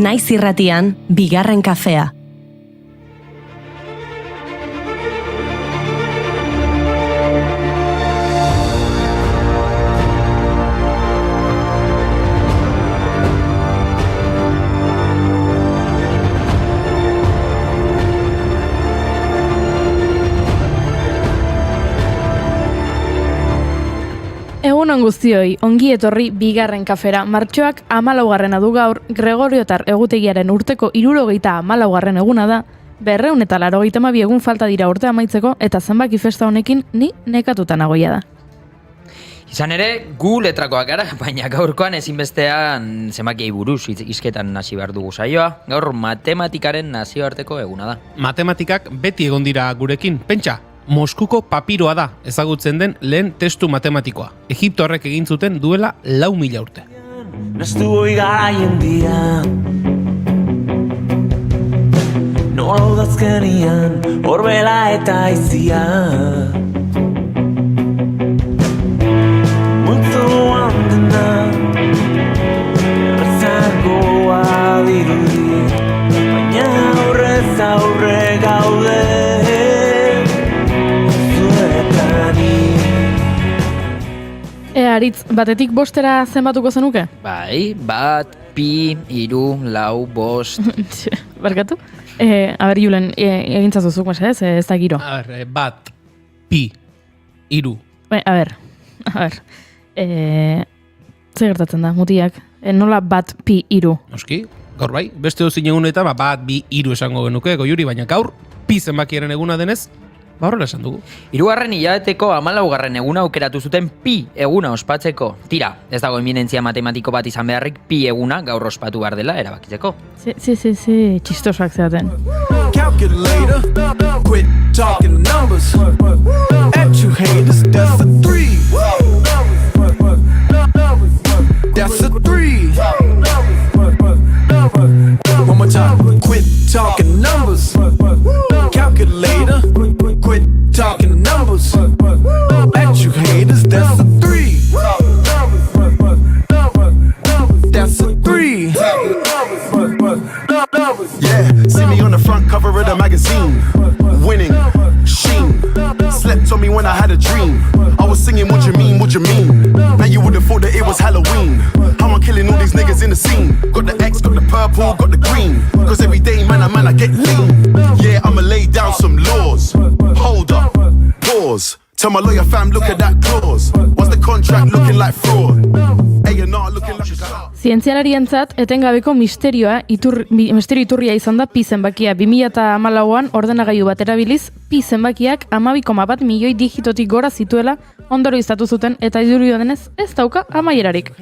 Naiz irratian, bigarren kafea. Egunon guztioi, ongi etorri bigarren kafera. Martxoak 14. du gaur, Gregoriotar egutegiaren urteko 74. eguna da, 282 egun falta dira urte amaitzeko, eta zenbaki festa honekin ni nekatuta nagoia da. Izan ere, gu letrakoak gara, baina gaurkoan ezinbestean zenbakiei buruz hizketan hasi behar dugu saioa. Gaur matematikaren nazioarteko eguna da. Matematikak beti egon dira gurekin, pentsa. Moskuko papiroa da ezagutzen den lehen testu matematikoa. Egiptoarrek egin zuten duela 4.000 urte. Nastu hoi garaien dira nola udazkenian horbela eta aizia multzoan dena errezagoa dirudi baina aurrez aurre gaude. Aritz, batetik bostera zenbatuko zenuke? Bai, 1, 2, 3, 4, 5. Barkatu? Julen, egintzazuzuk, ez da giro. 1, 2, 3. Zer gertatzen da, mutiak? Nola 1, 2, 3? Noski, gaur bai, beste dozin egunetan 1, 2, 3 esango genuke, goiuri, baina gaur pi zenbakiaren eguna denez, horrela esan dugu. 3. hilabeteko 14. eguna aukeratu zuten pi eguna ospatzeko. Tira, ez dago eminentzia matematiko bat izan beharrik pi eguna gaur ospatu behar dela erabakitzeko. Txistosak zeaten. Calculator, quit talking numbers. At you haters, that's a 3. That's a 3. One more time, quit talking numbers. Calculator, quit talking numbers. At you haters, that's a 3. That's a 3. Yeah, see me on the front cover of the magazine. Winning, sheen. Slept on me when I had a dream. I was singing, what you mean, what you mean? Now you would've thought that it was Halloween. How I'm killing all these niggas in the scene. Got the X, got the purple, got the green. Cause every day, man, I get lean. Yeah, I'ma lay down some laws. Hold up, pause. Tell my lawyer fam, look at that clause. What's the contract looking like fraud? A&R looking like a shot. Zientzialarientzat etengabeko misterio iturria izan da pi zenbakia. 2014an ordenagailu bat erabiliz, pi zenbakiak 12,1 milioi digitotik gora zituela ondoro izatu zuten eta irudio denez ez dauka amaierarik.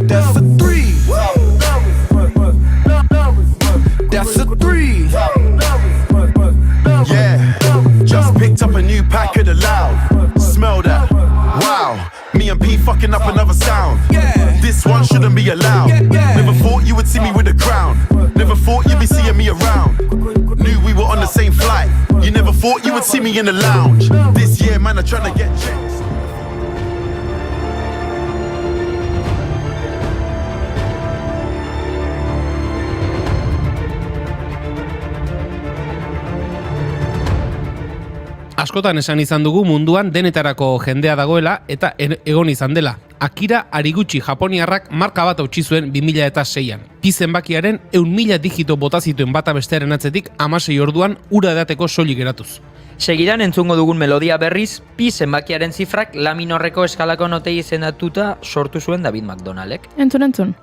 That's a 3. That's a 3. Yeah, just picked up a new pack of the loud. Smell that. Wow, me and P fucking up another sound. This one shouldn't be allowed. Never thought you would see me with a crown. Never thought you'd be seeing me around. Knew we were on the same flight. You never thought you would see me in the lounge. This year, man, I'm trying to get checks. Askotan esan izan dugu munduan denetarako jendea dagoela eta egon izan dela. Akira Ariguchi japoniarrak marka bat hautsi zuen 2006an. Pi zenbakiaren 100.000 digito bota zituen bata bestearen atzetik 16 orduan ura edateko soilik geratuz. Segidan entzungo dugun melodia berriz, pi zenbakiaren zifrak la minorreko eskalako notei izendatuta sortu zuen David McDonaldek. Entzun.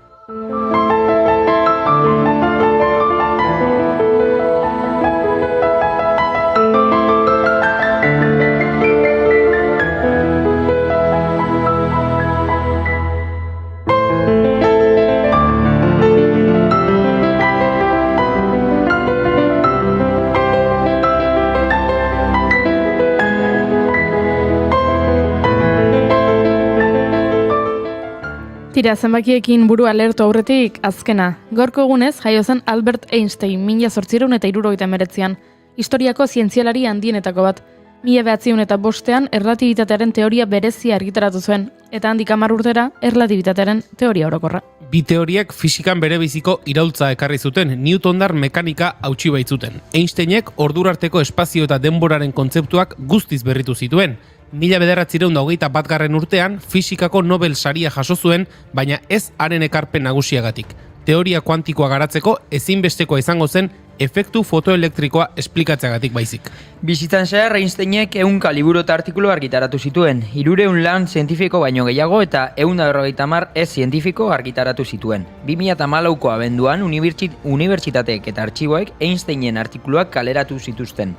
Tira, zenbakiekin buru alertu aurretik azkena. Gaurko egunez jaio zen Albert Einstein 1879an, historiako zientzialari handienetako bat. 1905ean erlatibitatearen teoria berezia argitaratu zuen, eta handik 10 urtera erlatibitatearen teoria orokorra. Bi teoriek fisikan berebiziko iraultza ekarri zuten, Newtondar mekanika hautsi baitzuten. Einsteinek ordurarteko espazio eta denboraren kontzeptuak guztiz berritu zituen. 1921 urtean fisikako Nobel saria jaso zuen, baina ez haren ekarpen nagusiagatik. Teoria kuantikoa garatzeko ezinbestekoa izango zen efektu fotoelektrikoa esplikatzeagatik baizik. Bizitzan zehar Einsteinek 100 liburu eta artikulu argitaratu zituen, 300 lan zientifiko baino gehiago eta 150 ez zientifiko argitaratu zituen. 2014ko abenduan unibertsitateek eta artxiboek Einsteinen artikuluak kaleratu zituzten.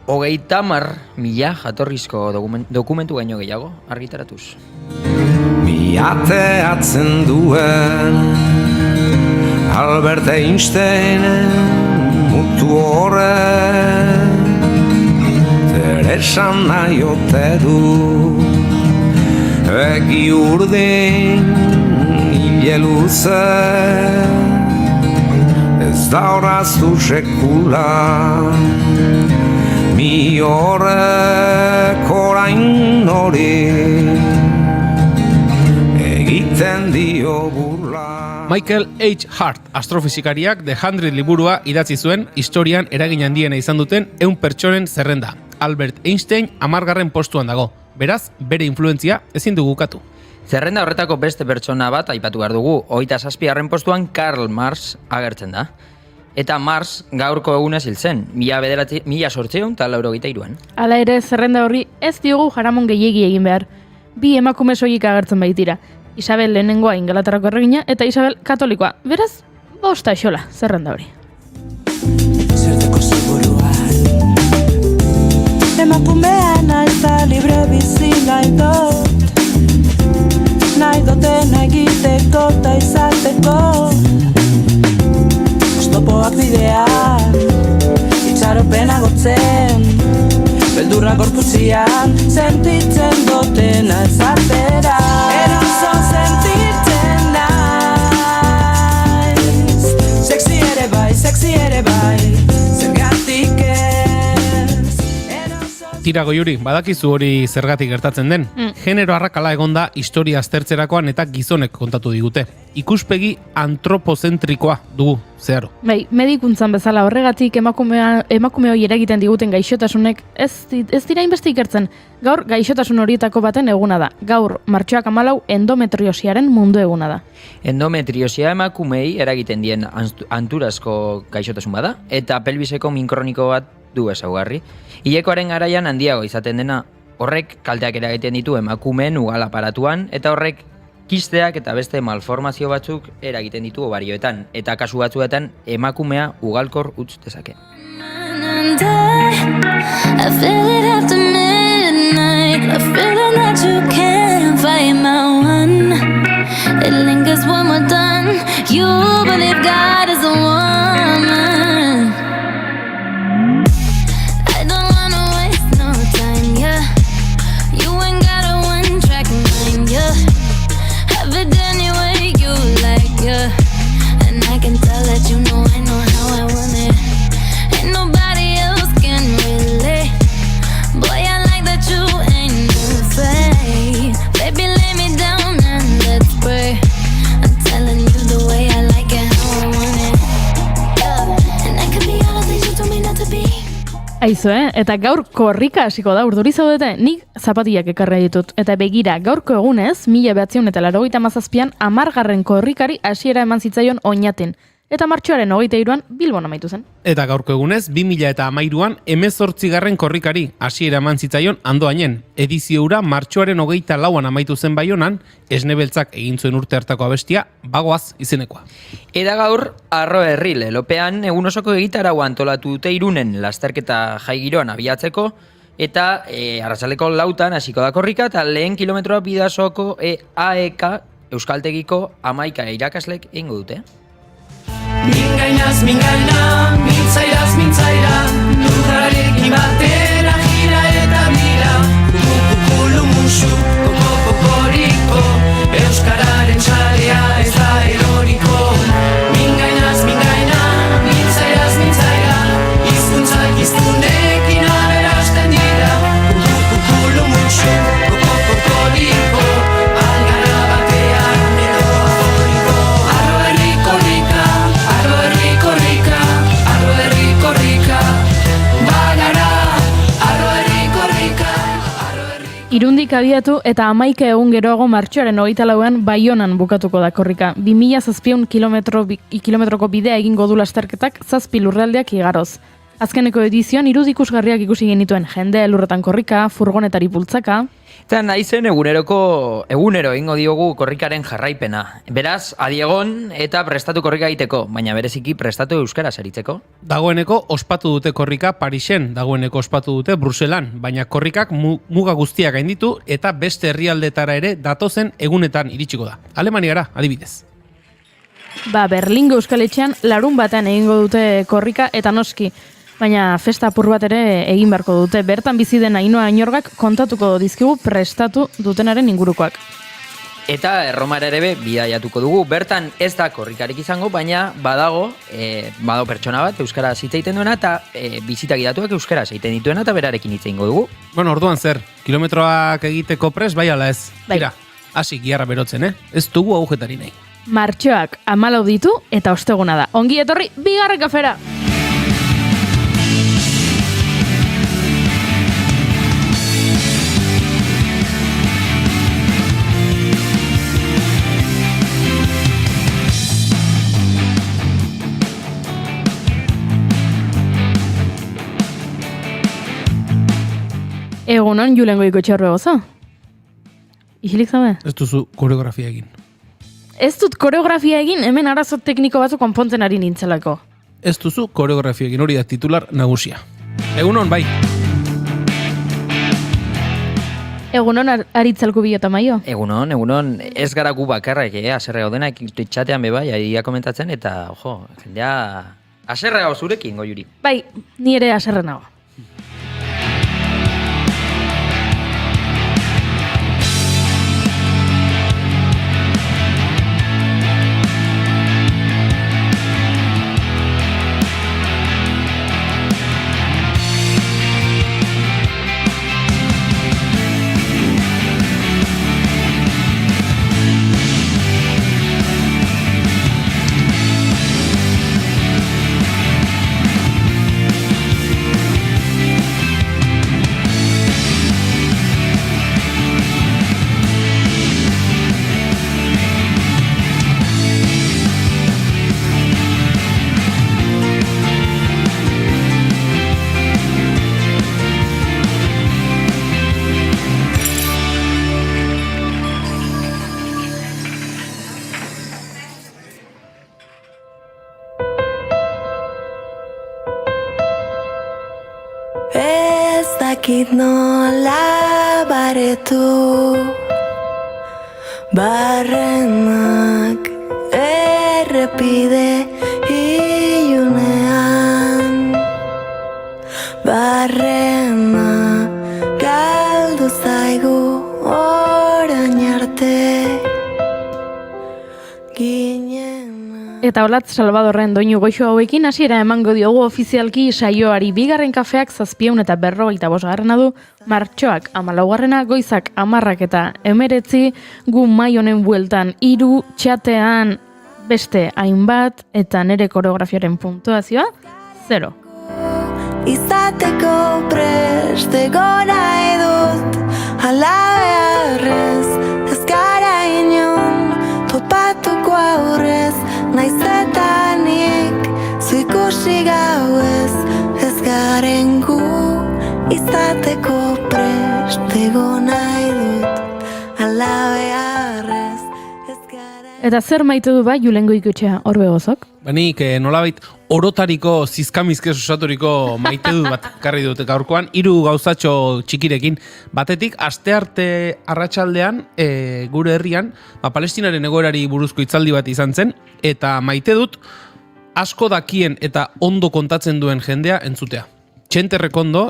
30.000 jatorrizko dokumentu baino gehiago argitaratuz. Miateatzen duen Albert Einsteinen mutu horren Teresan nahi ote du Egi urdin hile luze Ez da horaztu sekula Mi horrek orain hori egiten dio burla. Michael H. Hart, astrofizikariak The 100 liburua idatzi zuen historian eragin handiena izan duten 100 pertsonen zerrenda. Albert Einstein 10. postuan dago. Beraz, bere influentzia ezin dugu ukatu. Zerrenda horretako beste pertsona bat aipatu behar dugu, 27. postuan Karl Marx agertzen da. Eta Marx gaurko egunez hil zen, 1883an. Hala ere, zerrenda horri ez diogu jaramon gehiegi egin behar. Bi emakume soilik agertzen baitira. Isabel lehenengoa Ingalaterrako erregina eta Isabel katolikoa. Beraz, bosta xola zerrenda hori. Zerteko ziburuan Emakumean alta libre bizi nahi dut Nahi duten egiteko eta izateko Oztopoak bidean Itxaropena gotzen Beldurra gorputzian Sentitzen dutena ezatera Eroso sentitzen naiz Sexy ere bai Zergatik ez Tira Goiuri, badakizu hori zergatik gertatzen den. Genero arrakala egonda historia aztertzerakoan eta gizonek kontatu digute. Ikuspegi antropozentrikoa dugu, zeharo. Bai, medikuntzan bezala horregatik emakume hori eragiten diguten gaixotasunek ez dira inbeste ikertzen. Gaur gaixotasun horietako baten eguna da. Gaur martxoak 14 endometriosiaren mundu eguna da. Endometriosia emakumei eragiten dien anturazko gaixotasun bada eta pelbiseko min kroniko bat du ezaugarri. Hilekoaren garaian handiago izaten dena, horrek kalteak eragiten ditu emakumeen ugal aparatuan eta horrek kisteak eta beste malformazio batzuk eragiten ditu ovarioetan eta kasu batzuetan emakumea ugalkor utz dezake. I feel it after midnight, a feeling that you can't fight my one. It lingers when we're done. You believe God is a woman. I don't wanna waste no time, yeah. You ain't got a one-track mind, yeah. Have it any way you like, yeah. And I can tell that you know I know how I want it. Ain't nobody else can relate. Boy, I like that you ain't afraid. Baby, lay me down and let's pray. I'm telling you the way I like it, how I want it. Yeah. And I could be all the things you told me not to be. Aizu, eta gaur korrika hasiko da, urduri zaudete, nik zapatiak ekarri ditut. Eta begira, gaurko egunez, 1987an 10. korrikari hasiera eman zitzaion Oñatin. Eta martxoaren 23an Bilbon amaitu zen. Eta gaurko egunez, 2013an 18. korrikari hasiera eman zitzaion Andoainen. Edizio hura martxoaren 24an amaitu zen Baionan, Esne Beltzak egin zuen urte hartako abestia, Bagoaz izenekoa. Eta gaur, Arro Herri lelopean egun osoko egitaragua antolatu dute Irunen lasterketa jai giroan abiatzeko, eta arratsaleko 4 hasiko da korrika, eta lehen kilometroa Bidasoko AEK Euskaltegiko 11 irakaslek egingo dute. Mingainaz mingaina, mintzairaz mintzaira Lurrarekin batera gira eta mira Kukukulu musu, kokokoriko Euskararen txarea ez da eroriko Mingainaz mingaina, mintzairaz mintzaira Hizkuntzak hiztunekin aberasten dira Kukukulu musu, kokokoriko Algara batean edo aforiko Irundik abiatu eta 11 egun geroago martxoaren 24an Baionan bukatuko da korrika. 2700 kilometroko bidea egingo du lasterketak 7 lurraldeak igaroz. Azkeneko edizioan ikusgarriak ikusi genituen jende lurretan korrika, furgonetari bultzaka. Eta nahi zen egunero egingo diogu korrikaren jarraipena. Beraz, adiegon eta prestatu korrika egiteko, baina bereziki prestatu euskaraz aritzeko. Dagoeneko ospatu dute korrika Parisen, dagoeneko ospatu dute Bruselan, baina korrikak muga guztiak gainditu eta beste herrialdetara ere datozen egunetan iritsiko da. Alemaniara, adibidez. Berlingo Euskaletxean larun batean egingo dute korrika eta noski, baina festa apur bat ere egin beharko dute. Bertan bizi den Ainhoa Inorgak kontatuko dizkigu prestatu dutenaren ingurukoak. Eta Erromara ere bidaiatuko dugu. Bertan ez da korrikarik izango, baina badago pertsona bat euskaraz hitz egiten duena eta bisita gidatuak euskaraz egiten dituena eta berarekin hitz egingo dugu. Bueno, orduan zer, kilometroak egiteko prest, bai ala ez? Bai. Tira, hasi giarra berotzen, Ez dugu agujetari nahi. Martxoak 14 ditu eta osteguna da. Ongi etorri bigarren kafera! Egunon, Julengo ikotxarro goza? Ixilik zabe? Ez duzu koreografia egin. Ez dut koreografia egin, hemen arazo tekniko batzu konpontzen ari nintzelako. Ez duzu koreografia egin, hori da titular nagusia. Egunon, bai. Egunon, aritzalku bilota maio? Egunon, ez gara gu bakarrak, aserre gaudenak txatean bebai, aia komentatzen, eta, jendea, aserre gau zurekin, Goiuri. Bai, ni ere aserre nago. dakit nola baretu barrenak errepide ilunean barrena galdu zaigu orain arte Eta Olatz Salvadorren doinu goixo hauekin hasiera emango diogu ofizialki saioari. Bigarren kafeak 755 du, martxoak 14, goizak 10 eta 19, gu mai honen bueltan 3, txatean beste hainbat eta nere koreografiaren puntuazioa 0. Izateko preste gora edut, alabearrez, ez gara inon, topatuko aurrez, naiz eta nik, zu ikusi gauez, ez garen gu, izateko preste gona edut, alabearrez, ez gara... Eta zer maite du bai Julengo ikutxea horbe gozok? Banik nolabait orotariko zizkamizkez osaturiko maite du bat karri dute gaurkoan, 3 gauzatxo txikirekin. Batetik, astearte arratsaldean gure herrian, Palestinaren egoerari buruzko hitzaldi bat izan zen, eta maite dut asko dakien eta ondo kontatzen duen jendea entzutea. Txente Rekondo,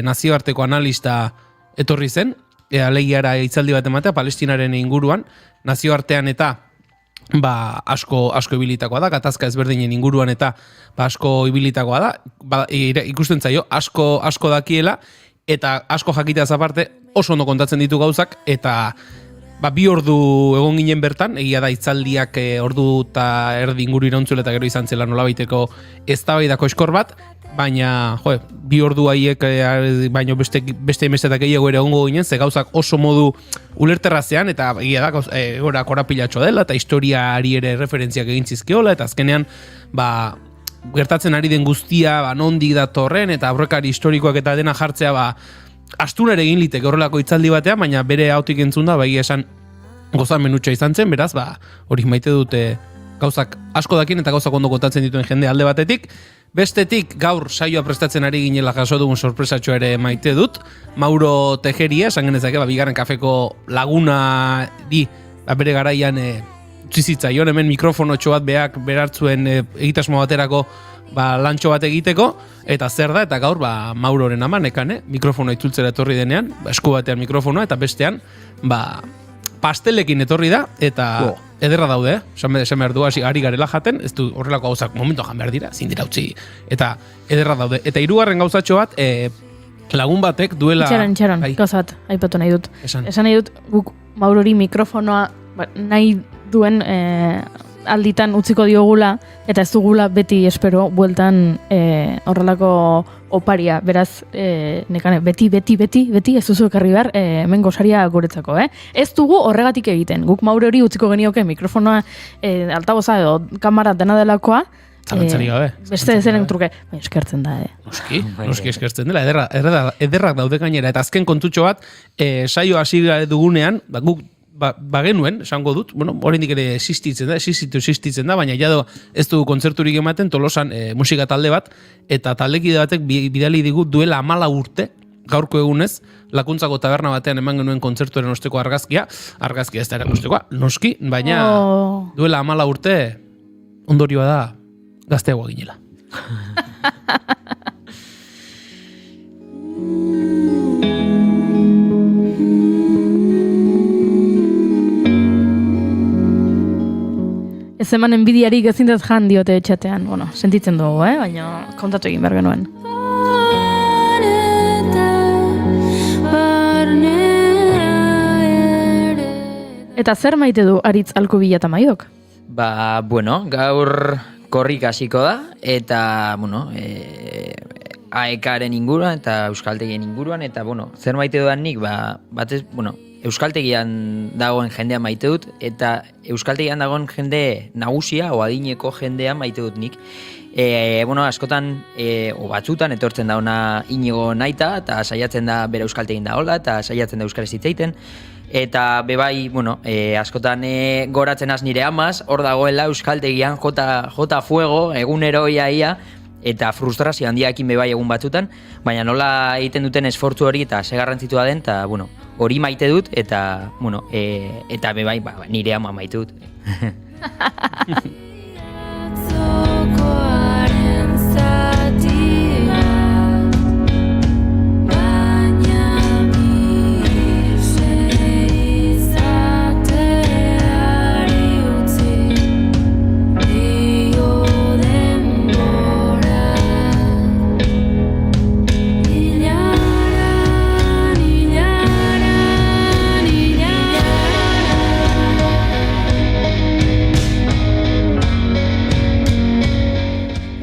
nazioarteko analista etorri zen, alegiara hitzaldi bat ematea Palestinaren inguruan, nazioartean eta asko ibilitakoa da, gatazka ezberdinen inguruan eta asko ibilitakoa da, ikusten zaio, asko dakiela, eta asko jakiteaz aparte oso ondo kontatzen ditu gauzak, eta 2 ordu egon ginen bertan, egia da hitzaldiak ordu eta erdi inguru irauntzule eta gero izan zela nolabaiteko eztabaidako eskor bat, baina, bi ordu haiek baino beste emestetak gehiago ere egongo ginen, ze gauzak oso modu ulerterrazean, eta egia da, gora korapilatxo dela, eta historiari ere referentziak egin zizkiola, eta azkenean, gertatzen ari den guztia, nondik datorren, eta aurrekari historikoak eta dena jartzea, astunere egin liteke horrelako hitzaldi batean, baina bere hautik entzun da, egia esan gozamen hutsa izan zen, beraz, hori maite dute gauzak asko dakin eta gauzak ondo kontatzen dituen jende alde batetik. Bestetik, gaur saioa prestatzen ari ginela jaso dugun sorpresatxo ere maite dut. Mauro Tejeria, esan genezake, bigarren kafeko laguna bere garaian utzizitzaion, hemen mikrofonotxo bat beak berartzuen egitasmo baterako lantxo bat egiteko, eta zer da, eta gaur Mauroren amanekan, mikrofonoa itzultzera etorri denean, esku batean mikrofonoa, eta bestean, pastelekin etorri da, eta ederra daude, esan behar du, ari garela jaten, ez du horrelako gauzak momentu jan behar dira, zin dira utzi, eta ederra daude. Eta hirugarren gauzatxo bat, lagun batek duela... Itxaron, gauza bat, aipatu nahi dut. Esan nahi dut, guk Maurori mikrofonoa nahi duen alditan utziko diogula, eta ez dugula beti espero bueltan horrelako oparia, beraz, nekane, beti, ez duzu ekarri behar, hemen gozaria guretzako, Ez dugu horregatik egiten, guk Maurori utziko genioke mikrofonoa altaboza edo kamara dena delakoa, Zalantzari gabe. Beste zeren truke, eskertzen da, Noski eskertzen dela, ederrak daude gainera, eta azken kontutxo bat, saio hasi dugunean, guk bagenuen, esango dut, oraindik ere existitzen da, baina jado ez du kontzerturik ematen Tolosan musika talde bat, eta taldekide batek bidali digu duela 14 urte, gaurko egunez, Lakuntzako taberna batean eman genuen kontzertuaren osteko argazkia ez da erakustekoa, noski, baina duela 14 urte ondorioa da gazteagoa ginela. Ez eman enbidiarik ezintez jan diote etxatean, sentitzen dugu, baina kontatu egin behar genuen. Eta zer maite du Aritz Alkubila eta Maiok? Gaur korrik hasiko da, eta, AEK-aren inguruan eta Euskaltegien inguruan, eta, zer maite dudan nik, batez, Euskaltegian dagoen jendea maite dut, eta Euskaltegian dagoen jende nagusia, o adineko jendea maite dut nik. Askotan, o batzutan, etortzen da ona Inigo naita, eta saiatzen da bere Euskaltegin da hola, eta saiatzen da euskaraz hitz egiten. Eta bebai, askotan goratzen az nire amaz, hor dagoela Euskaltegian jota fuego, egunero ia, eta frustrazio handiakin bebai egun batzutan, baina nola egiten duten esfortzu hori eta segarrantzitua den, eta hori maite dut, eta eta bebai nire ama maite dut.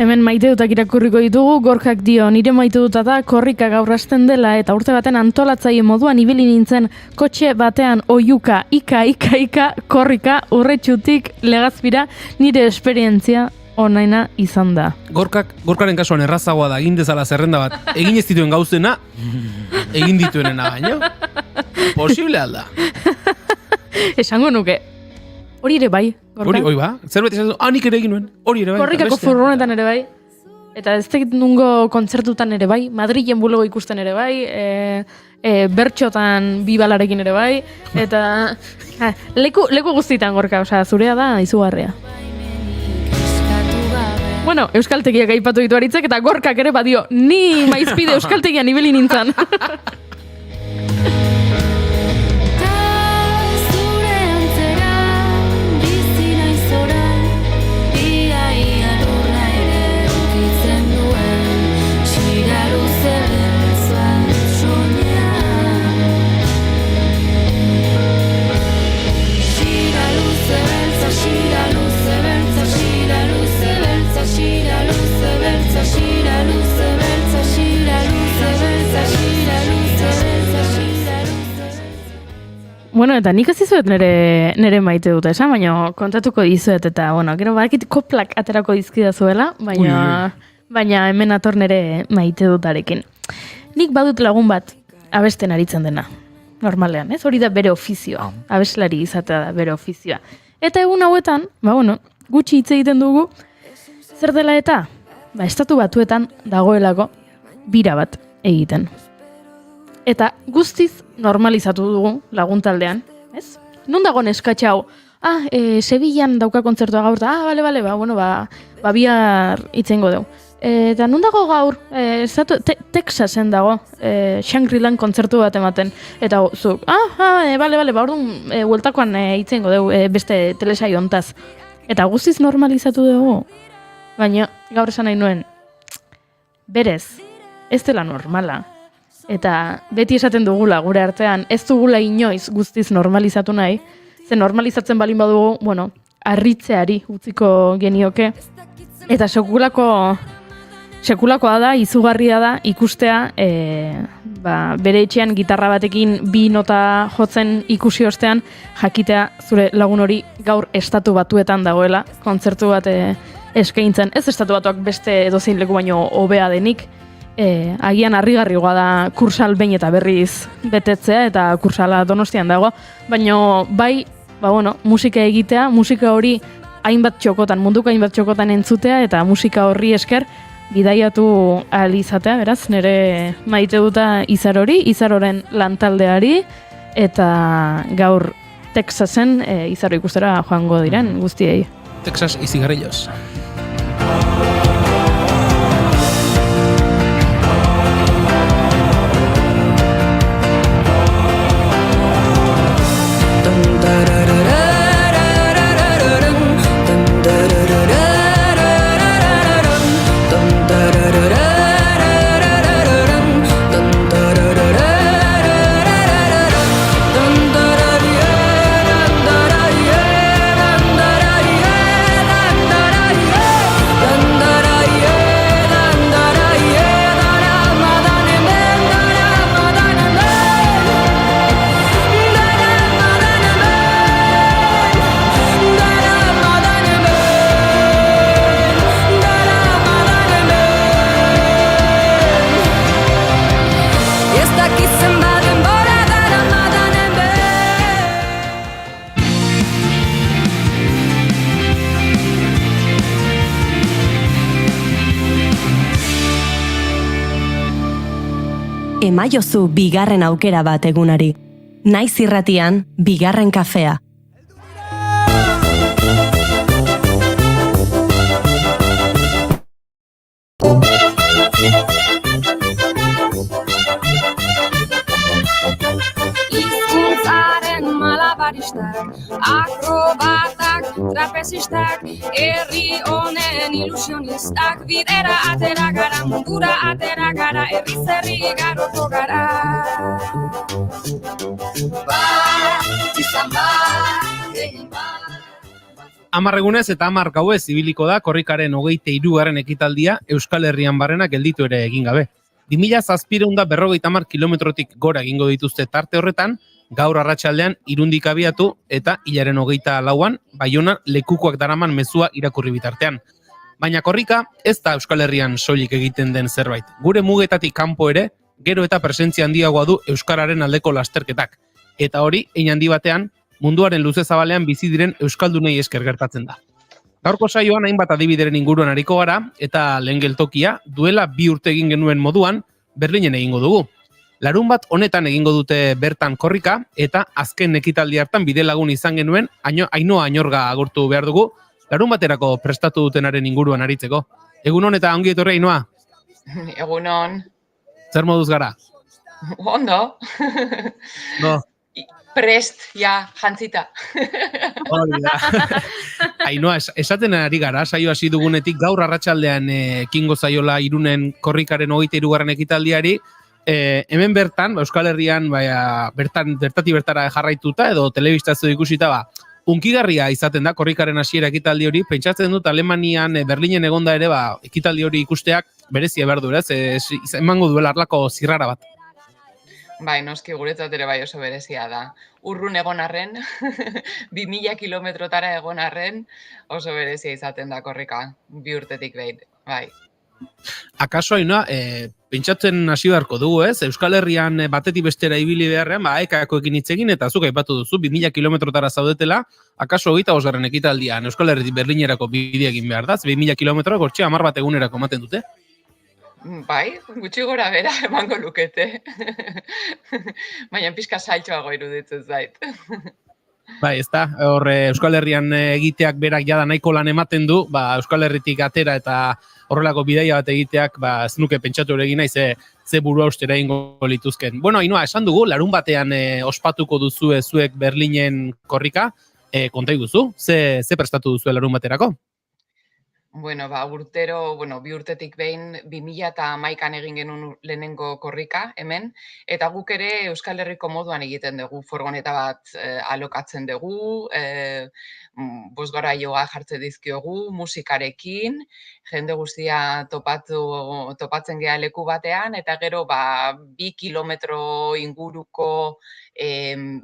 Hemen maite dutak irakurriko ditugu, Gorkak dio, nire maite duta da korrika gaur hasten dela eta urte baten antolatzaile moduan ibili nintzen kotxe batean oiuka, ika, korrika, urretxutik, legazpira, nire esperientzia onaina izan da. Gorkaren kasuan errazagoa da, egin dezala zerrenda bat, egin ez dituen gauzena, egin dituenena baino. Posible alda. Esango nuke. Hori ere bai, Gorka. Hori ba, zerbait esan du, nik ere egin nuen, hori ere bai. Korrikako furgonetan ere bai. Eta ez tekit nungo kontzertutan ere bai, Madrilen bulego ikusten ere bai, bertxotan bibalarekin ere bai, eta leku guztitan, Gorka, zurea da izugarria. Euskaltegiak aipatu ditu Aritzek, eta Gorkak ere badio, ni maizpide Euskaltegian ibili nintzen. Shira luze Bueno, eta nik ez dizuet nere maite dut esan, baina kontatuko dizuet, eta, bueno, gero badakit koplak aterako dizkidazuela, baina hemen ator nere maite dutarekin. Nik badut lagun bat abesten aritzen dena, normalean, ez? Hori da bere ofizioa, abeslari izatea da bere ofizioa. Eta egun hauetan, gutxi hitz egiten dugu, zer dela eta? Estatu Batuetan dagoelako bira bat egiten. Eta guztiz normalizatu dugu laguntaldean, ez? Non dago neskatxa hau? Sevillan dauka kontzertua gaur, bihar itzengo dugu. Eta non dago gaur? Texasen dago, Shangri-Lan kontzertu bat ematen. Eta zuk, orduan hueltakoan itzengo dugu, beste telesaio hontaz. Eta guztiz normalizatu dugu. Baina gaur esan nahi nuen, berez, ez dela normala. Eta beti esaten dugula gure artean, ez dugula inoiz guztiz normalizatu nahi, ze normalizatzen balin badugu, harritzeari utziko genioke, eta sekulakoa da, izugarria da, ikustea, bere etxean gitarra batekin 2 nota jotzen ikusi ostean, jakitea zure lagun hori gaur Estatu Batuetan dagoela, kontzertu bat eskaintzen, ez Estatu Batuak beste edozein leku baino hobea denik, agian harrigarrigoa da kursal behin eta berriz betetzea, eta kursala Donostian dago, baina musika egitea, musika hori munduko hainbat txokotan entzutea, eta musika horri esker bidaiatu ahal izatea, beraz, nire maite duta Izaroren lantaldeari, eta gaur Texasen Izaro ikustera joango diren guztiei. Texas y cigarrillos. Emaiozu bigarren aukera bat egunari. Naiz irratian, bigarren kafea. Hizkuntzaren malabaristak, akrobatak, trapezistak, herri honen ilusionistak, bidera atera gara, mundura atera gara, herriz herri garoto gara. Izan egin 10 egunez eta 10 gauez ibiliko da korrikaren 23. ekitaldia Euskal Herrian barrena gelditu ere egin gabe. 2750 kilometrotik gora egingo dituzte tarte horretan, gaur arratsaldean Irundik abiatu eta hilaren 24an Baionan lekukoak daraman mezua irakurri bitartean. Baina korrika ez da Euskal Herrian soilik egiten den zerbait. Gure mugetatik kanpo ere, gero eta presentzia handiagoa du euskararen aldeko lasterketak. Eta hori, hein handi batean, munduaren luze zabalean bizi diren euskaldunei esker gertatzen da. Gaurko saioan hainbat adibideren inguruan ariko gara, eta lehen geltokia duela 2 urte egin genuen moduan Berlinen egingo dugu. Larunbat honetan egingo dute bertan korrika, eta azken ekitaldi hartan bidelagun izan genuen Ainhoa Añorga agurtu behar dugu, larunbaterako prestatu dutenaren inguruan aritzeko. Egunon eta ongi etorri Ainhoa. Egunon. Zer moduz gara? Ondo. No. Prest, ja, jantzita. Ainhoa, esaten ari gara, saio hasi dugunetik gaur arratsaldean ekingo zaiola Irunen korrikaren 23. ekitaldiari, hemen bertan, Euskal Herrian, bertatik bertara jarraituta edo telebistazio ikusita, unkigarria izaten da korrikaren hasiera ekitaldi hori, pentsatzen dut Alemanian, Berlinen egonda ere, ekitaldi hori ikusteak berezia behar du, emango duela harlako zirrara bat. Bai, noski guretzat ere bai oso berezia da. Urrun egon arren, 2000 kilometrotara egon arren, oso berezia izaten da korrika, 2 urtetik behin, bai. Akaso Ainhoa, pentsatzen hasi beharko dugu, ez? Euskal Herrian batetik bestera ibili beharrean, ekakoekin hitz egin eta zuk aipatu duzu 2000 kilometrotara zaudetela, akaso 25. ekitaldian Euskal Herritik Berlinerako bidea egin behar da, 2000 kilometroak hortxe 10 bat egunerako ematen dute. Bai, gutxi gora bera emango lukete. Baina pixka saltxoago iruditzen zait. Bai, ezta, hor Euskal Herrian egiteak berak jada nahiko lan ematen du, Euskal Herritik atera eta horrelako bidaia bat egiteak, ez nuke pentsatu ere egin nahi, ze buru austera ingo lituzken. Bueno, Ainhoa, esan dugu, larun batean ospatuko duzu zuek Berlinen korrika, konta iguzu, ze prestatu duzu larun baterako? Bueno, urtero, 2 urtetik behin 2011an egin genuen lehenengo korrika hemen, eta guk ere Euskal Herriko moduan egiten dugu, furgoneta bat alokatzen dugu, bozgarailua jartzen dizkiogu, musikarekin, jende guztia topatzen gea leku batean, eta gero 2 kilometro inguruko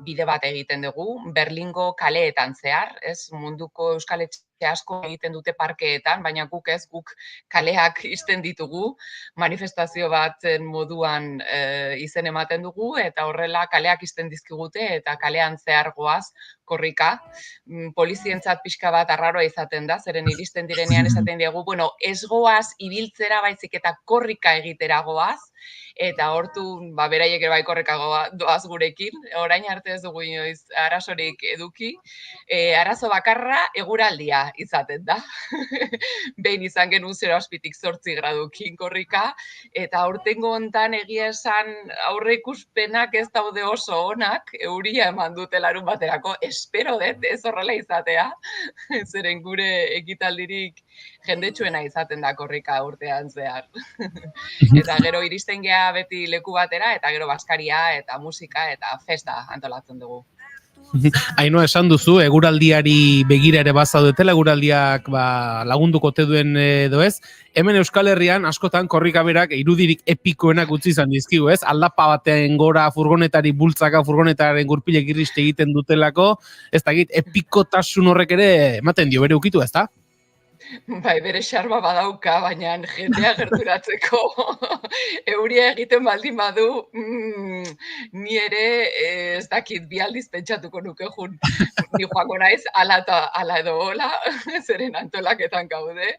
bide bat egiten dugu, Berlingo kaleetan zehar, ez? Munduko euskal etxe asko egiten dute parkeetan, baina guk kaleak ixten ditugu, manifestazio batzen moduan izen ematen dugu, eta horrela kaleak ixten dizkigute, eta kalean zehar goaz korrika. Polizientzat pixka bat arraroa izaten da, zeren iristen direnean esaten diegu, ez goaz ibiltzera baizik eta korrika egitera goaz, eta hortu beraiek ere bai korrika doaz gurekin, orain arte ez dugu inoiz arazorik eduki, arazo bakarra eguraldia izaten da. Behin izan genuen 0,8 gradukin korrika, eta aurtengo hontan egia esan aurreikuspenak ez daude oso onak, euria eman dute larun baterako, espero dut ez horrela izatea, zeren gure ekitaldirik jendetsuena izaten da korrika urtean zehar. Eta gero iristen gea beti leku batera, eta gero baskaria eta musika eta festa antolatzen dugu. Ainhoa, esan duzu, eguraldiari begira ere bazaudetela, eguraldiak lagunduko te duen edo ez. Hemen Euskal Herrian askotan korrika berak irudirik epikoenak utzi izan dizkigu, ez? Aldapa batean gora furgonetari bultzaka, furgonetaren gurpilek irriste egiten dutelako, ez dakit, epikotasun horrek ere ematen dio bere ukitu, ez da? Bai, bere xarma badauka, baina jendea gerturatzeko euria egiten baldin badu, ni ere ez dakit bi aldiz pentsatuko nuke jun. Ni joango naiz ala edo hola, zeren antolaketan gaude,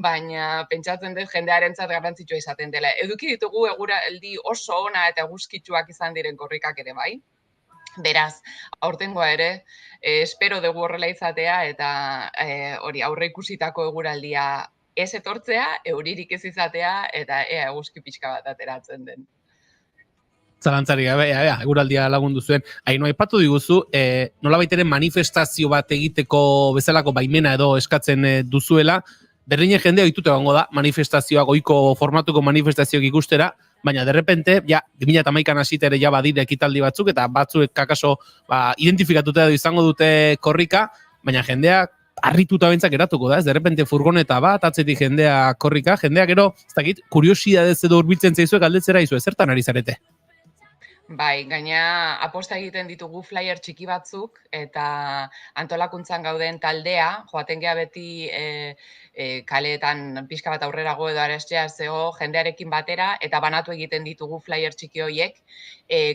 baina pentsatzen dut jendearentzat garrantzitsua izaten dela. Eduki ditugu eguraldi oso ona eta eguzkitsuak izan diren korrikak ere bai. Beraz, aurtengoa ere, espero dugu horrela izatea eta hori aurreikusitako eguraldia ez etortzea, euririk ez izatea eta eguzki pixka bat ateratzen den. Zalantzari gabe, eguraldia lagundu zuen. Ainhoa, aipatu diguzu, nolabait ere manifestazio bat egiteko bezalako baimena edo eskatzen duzuela, Berlinen jendea ohituta egongo da manifestazioak, ohiko formatuko manifestazioak ikustera, baina derrepente, 2011an hasita ere badire ekitaldi batzuk, eta batzuek kakaso identifikatuta edo izango dute korrika, baina jendea harrituta bentzak eratuko da, ez? Derrepente furgoneta bat, atzetik jendea korrika, jendea gero, ez dakit, kuriosidadez edo hurbiltzen zaizuek galdetzera izu, zertan ari zarete? Bai, gaina aposta egiten ditugu flyer txiki batzuk eta antolakuntzan gauden taldea, joaten gea beti kaleetan pixka bat aurrerago edo arestea zego jendearekin batera eta banatu egiten ditugu flyer txiki horiek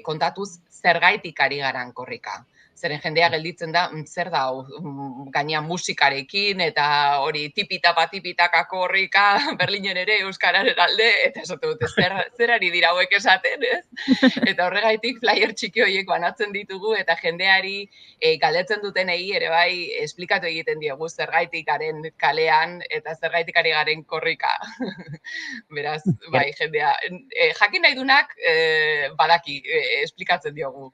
kontatuz zergaitik ari garan korrika. Zeren jendea gelditzen da, zer da, gaina musikarekin eta hori tipitaka korrika, Berlinen ere euskararen alde, eta esate dute zer ari dira hauek esaten, ez? Eta horregaitik flyer txiki horiek banatzen ditugu eta jendeari galdetzen dutenei ere bai esplikatu egiten diegu zergaitik garen kalean eta zergaitik ari garen korrika. Beraz, bai, jendea, jakin nahi dunak badaki, esplikatzen diogu.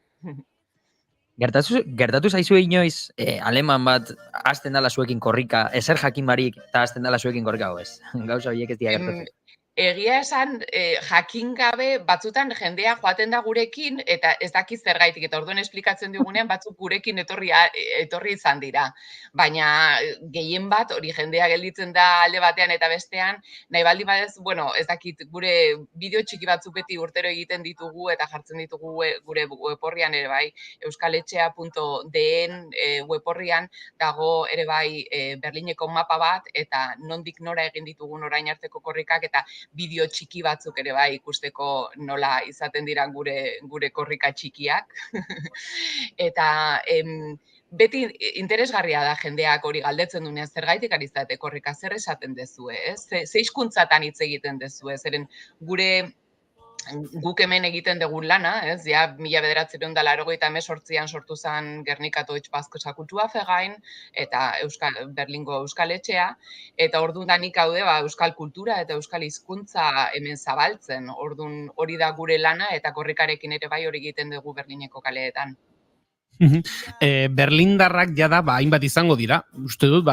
Gertatu zaizu inoiz aleman bat hasten dela zuekin korrika, ezer jakin barik eta hasten dela zuekin korrika ez? Gauza horiek ez dira gertatzen. Egia esan, jakin gabe batzutan jendea joaten da gurekin, eta ez dakiz zergaitik, eta orduan esplikatzen digunean batzuk gurekin etorri izan dira. Baina gehien bat, hori jendea gelditzen da alde batean eta bestean, nahi baldin badez, bueno, ez dakit, gure bideo txiki batzuk beti urtero egiten ditugu, eta jartzen ditugu gure web-orrian ere bai, euskaletxea.den web-orrian dago ere bai Berlineko mapa bat, eta nondik nora egin ditugun orain arteko korrikak, eta bideo txiki batzuk ere bai ikusteko nola izaten diran gure korrika txikiak. Eta beti interesgarria da jendeak hori galdetzen dunean zergaitik ari zarete korrika, zer esaten dezue, ez? Ze hizkuntzatan hitz egiten dezue, zeren guk hemen egiten dugun lana, ez? Ja, 1988an sortu zen Gernika Deutsche Baskesa Verein eta Berlingo Euskaletxea, eta ordudanik haude euskal kultura eta euskal hizkuntza hemen zabaltzen. Ordun hori da gure lana eta korrikarekin ere bai hori egiten dugu Berlineko kaleetan. Berlindarrak jada hainbat izango dira. Uste dut,